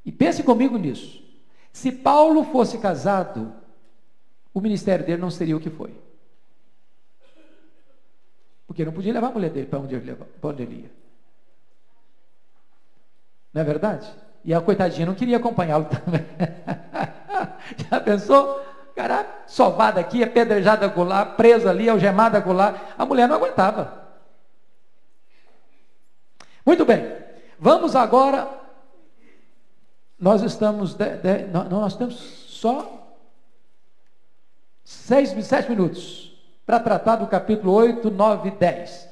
E pense comigo nisso. Se Paulo fosse casado, o ministério dele não seria o que foi. Porque não podia levar a mulher dele para onde ele ia. Não é verdade? E a coitadinha não queria acompanhá-lo também. Já pensou? O cara sovado aqui, apedrejado acolá, preso ali, algemado acolá. A mulher não aguentava. Muito bem. Vamos agora. Nós estamos. Nós temos só 7 minutos para tratar do capítulo 8, 9 e 10.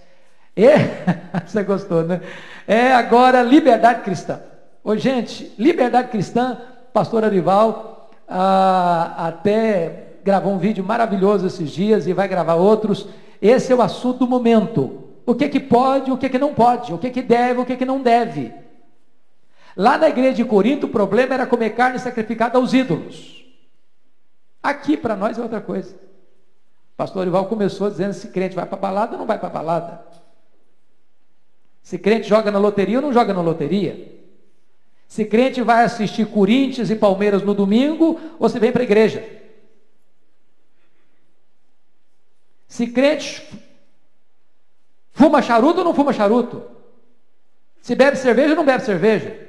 Você gostou, né? É agora liberdade cristã. Ô, gente, liberdade cristã, pastor Arival até gravou um vídeo maravilhoso esses dias e vai gravar outros. Esse é o assunto do momento. O que pode, o que não pode, o que deve, o que não deve. Lá na igreja de Corinto, o problema era comer carne sacrificada aos ídolos. Aqui, para nós, é outra coisa. O pastor Arival começou dizendo se crente vai para balada ou não vai para balada. Se crente joga na loteria ou não joga na loteria. Se crente vai assistir Corinthians e Palmeiras no domingo ou se vem para a igreja. Se crente fuma charuto ou não fuma charuto. Se bebe cerveja ou não bebe cerveja.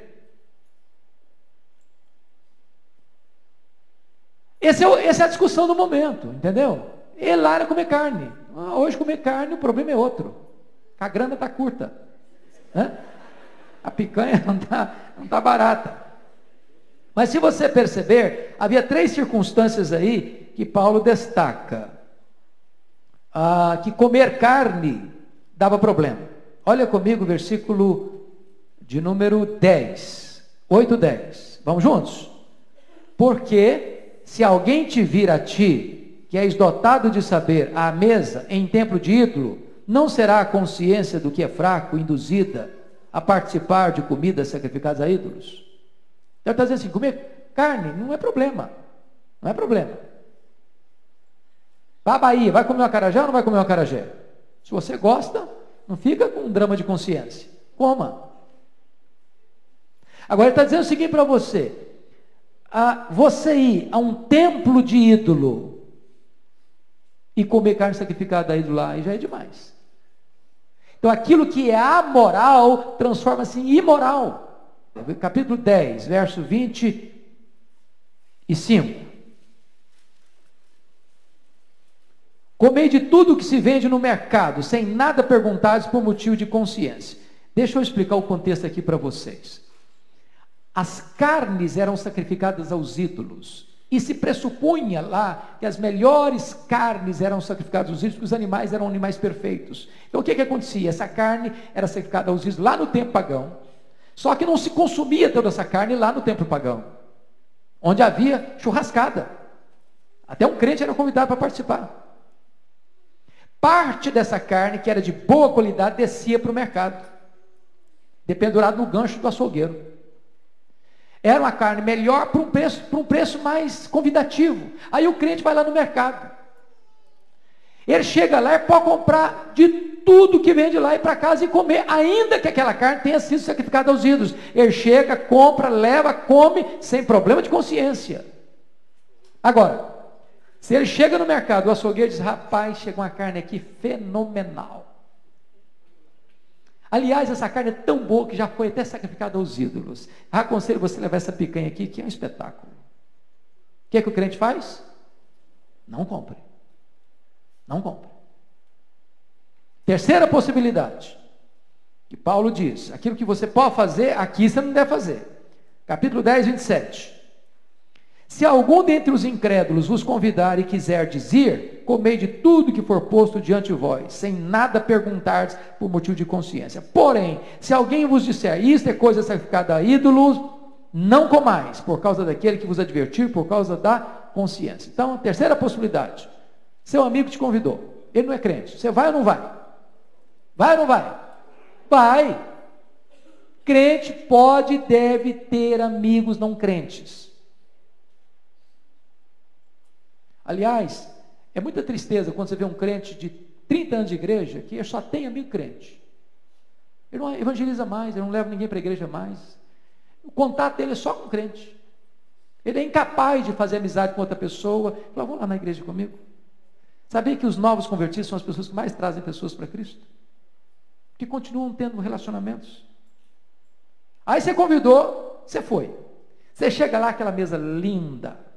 Essa é a discussão do momento, entendeu? E lá era comer carne. Hoje comer carne, o problema é outro. A grana está curta. A picanha não tá barata. Mas se você perceber, havia 3 circunstâncias aí que Paulo destaca. Que comer carne dava problema. Olha comigo o versículo de número 10. 8, 10. Vamos juntos? Porque se alguém te vir a ti, que és dotado de saber, à mesa, em templo de ídolo, não será a consciência do que é fraco induzida a participar de comidas sacrificadas a ídolos? Então ele está dizendo assim, comer carne não é problema. Não é problema. Vai à Bahia, vai comer um acarajé ou não vai comer um acarajé? Se você gosta, não fica com um drama de consciência. Coma. Agora ele está dizendo o seguinte para você. Você ir a um templo de ídolo e comer carne sacrificada a ídolo lá, aí já é demais. Então aquilo que é amoral transforma-se em imoral. Capítulo 10, verso 25. Comei de tudo que se vende no mercado, sem nada perguntares por motivo de consciência. Deixa eu explicar o contexto aqui para vocês. As carnes eram sacrificadas aos ídolos, e se pressupunha lá que as melhores carnes eram sacrificadas aos ídolos, porque os animais eram animais perfeitos. Então o que acontecia? Essa carne era sacrificada aos ídolos lá no templo pagão, só que não se consumia toda essa carne lá no templo pagão, onde havia churrascada. Até um crente era convidado para participar. Parte dessa carne, que era de boa qualidade, descia para o mercado, dependurado no gancho do açougueiro. Era uma carne melhor por um preço mais convidativo. Aí o crente vai lá no mercado. Ele chega lá e pode comprar de tudo que vende lá e para casa e comer, ainda que aquela carne tenha sido sacrificada aos ídolos. Ele chega, compra, leva, come, sem problema de consciência. Agora, se ele chega no mercado, o açougueiro diz, rapaz, chegou uma carne aqui fenomenal. Aliás, essa carne é tão boa que já foi até sacrificada aos ídolos. Aconselho você levar essa picanha aqui, que é um espetáculo. O que é que o crente faz? Não compre. Não compre. Terceira possibilidade, que Paulo diz, aquilo que você pode fazer, aqui você não deve fazer. Capítulo 10, 27. Se algum dentre os incrédulos vos convidar e quiserdes ir, comei de tudo que for posto diante de vós, sem nada perguntardes por motivo de consciência. Porém, se alguém vos disser, isto é coisa sacrificada a ídolos, não comais, por causa daquele que vos advertir, por causa da consciência. Então, a terceira possibilidade, seu amigo te convidou, ele não é crente, você vai ou não vai? Vai ou não vai? Vai. Crente pode e deve ter amigos não crentes. Aliás, é muita tristeza quando você vê um crente de 30 anos de igreja, que só tem amigo crente. Ele não evangeliza mais, ele não leva ninguém para a igreja mais. O contato dele é só com crente. Ele é incapaz de fazer amizade com outra pessoa. Fala, vamos lá na igreja comigo. Sabia que os novos convertidos são as pessoas que mais trazem pessoas para Cristo? Que continuam tendo relacionamentos. Aí você convidou, você foi. Você chega lá, aquela mesa linda.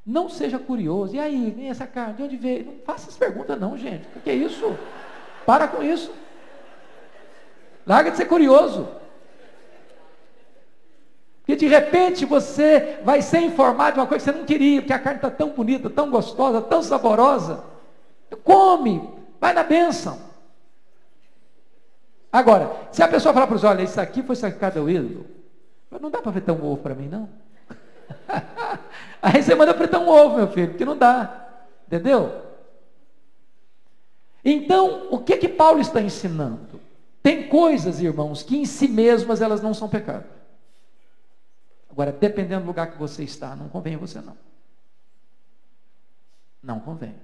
Não seja curioso. E aí, vem essa carne, de onde veio? Não faça essas perguntas não, gente. O que é isso? Para com isso. Larga de ser curioso. Porque de repente você vai ser informado de uma coisa que você não queria, porque a carne está tão bonita, tão gostosa, tão saborosa. Come, vai na bênção. Agora, se a pessoa falar para você, olha, isso aqui foi sacrificado ao ídolo, não dá para fritar um ovo para mim, não? Aí você manda fritar um ovo, meu filho, porque não dá. Entendeu? Então, o que Paulo está ensinando? Tem coisas, irmãos, que em si mesmas elas não são pecado. Agora, dependendo do lugar que você está, não convém a você não. Não convém.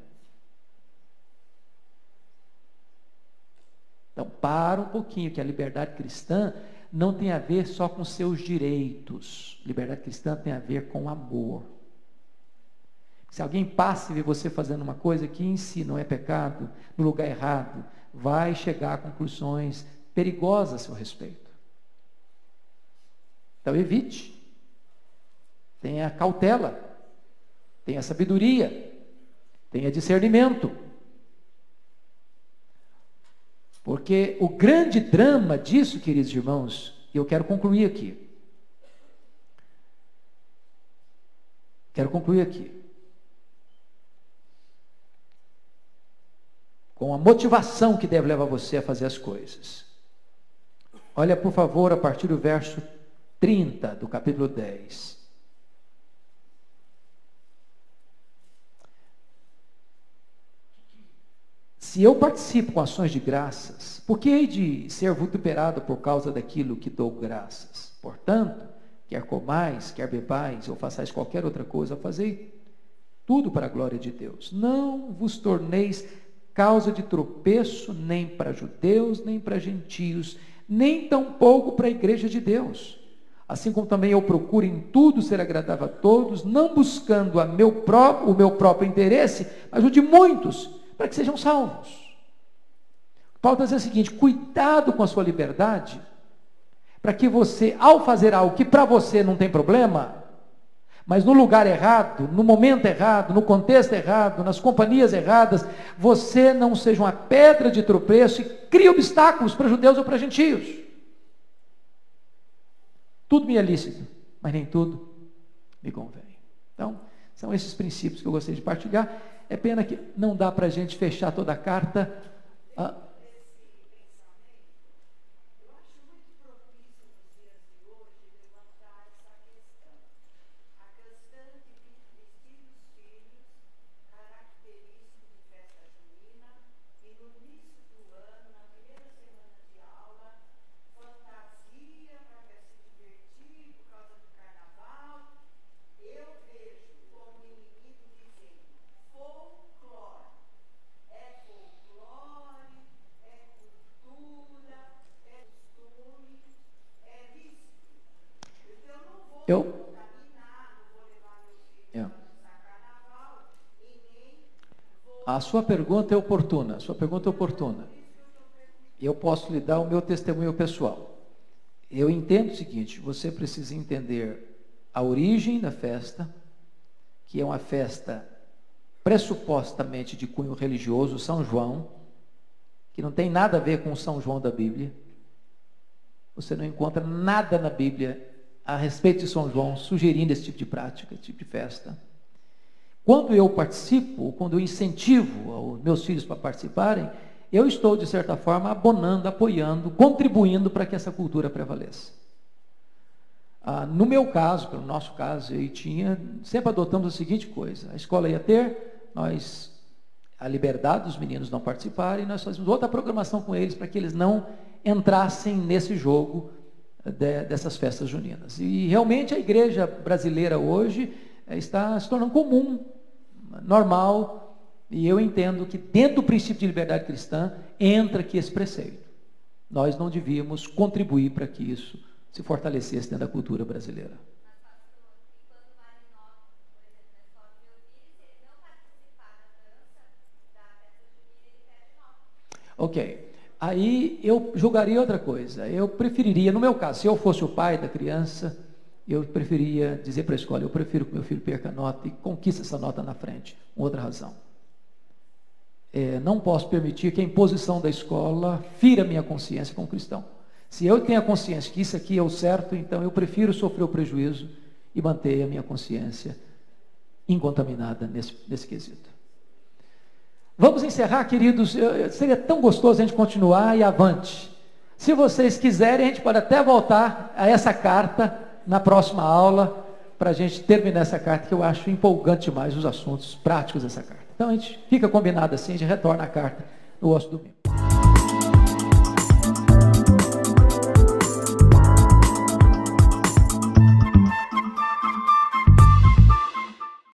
Então, para um pouquinho, que a liberdade cristã não tem a ver só com seus direitos. Liberdade cristã tem a ver com amor. Se alguém passa e vê você fazendo uma coisa que em si não é pecado, no lugar errado, vai chegar a conclusões perigosas a seu respeito. Então evite. Tenha cautela. Tenha sabedoria. Tenha discernimento. Porque o grande drama disso, queridos irmãos, e eu quero concluir aqui. Com a motivação que deve levar você a fazer as coisas. Olha, por favor, a partir do verso 30 do capítulo 10. Se eu participo com ações de graças, por que hei de ser vituperado por causa daquilo que dou graças? Portanto, quer comais, quer bebais, ou façais qualquer outra coisa, fazei tudo para a glória de Deus. Não vos torneis causa de tropeço, nem para judeus, nem para gentios, nem tampouco para a igreja de Deus. Assim como também eu procuro em tudo ser agradável a todos, não buscando o meu próprio interesse, mas o de muitos, para que sejam salvos. Paulo está dizendo o seguinte: cuidado com a sua liberdade, para que você, ao fazer algo que para você não tem problema, mas no lugar errado, no momento errado, no contexto errado, nas companhias erradas, você não seja uma pedra de tropeço e crie obstáculos para judeus ou para gentios. Tudo me é lícito, mas nem tudo me convém. Então, são esses princípios que eu gostaria de partilhar. É pena que não dá para a gente fechar toda a carta. A sua pergunta é oportuna, Eu posso lhe dar o meu testemunho pessoal. Eu entendo o seguinte: você precisa entender a origem da festa, que é uma festa pressupostamente de cunho religioso, São João, que não tem nada a ver com o São João da Bíblia. Você não encontra nada na Bíblia a respeito de São João sugerindo esse tipo de prática, esse tipo de festa. Quando eu participo, quando eu incentivo os meus filhos para participarem, eu estou, de certa forma, abonando, apoiando, contribuindo para que essa cultura prevaleça. No meu caso, no nosso caso, sempre adotamos a seguinte coisa: a escola ia ter, a liberdade dos meninos não participarem, nós fazíamos outra programação com eles para que eles não entrassem nesse jogo dessas festas juninas. E realmente a igreja brasileira hoje está se tornando comum, normal, e eu entendo que dentro do princípio de liberdade cristã entra aqui esse preceito. Nós não devíamos contribuir para que isso se fortalecesse dentro da cultura brasileira. Ok. Aí eu julgaria outra coisa. Eu preferiria, no meu caso, se eu fosse o pai da criança, eu preferia dizer para a escola: eu prefiro que meu filho perca a nota e conquiste essa nota na frente. Uma outra razão. Não posso permitir que a imposição da escola fira a minha consciência como cristão. Se eu tenho a consciência que isso aqui é o certo, então eu prefiro sofrer o prejuízo e manter a minha consciência incontaminada nesse quesito. Vamos encerrar, queridos. Seria tão gostoso a gente continuar e avante. Se vocês quiserem, a gente pode até voltar a essa carta na próxima aula, para a gente terminar essa carta, que eu acho empolgante demais os assuntos práticos dessa carta. Então a gente fica combinado assim, a gente retorna a carta no outro domingo.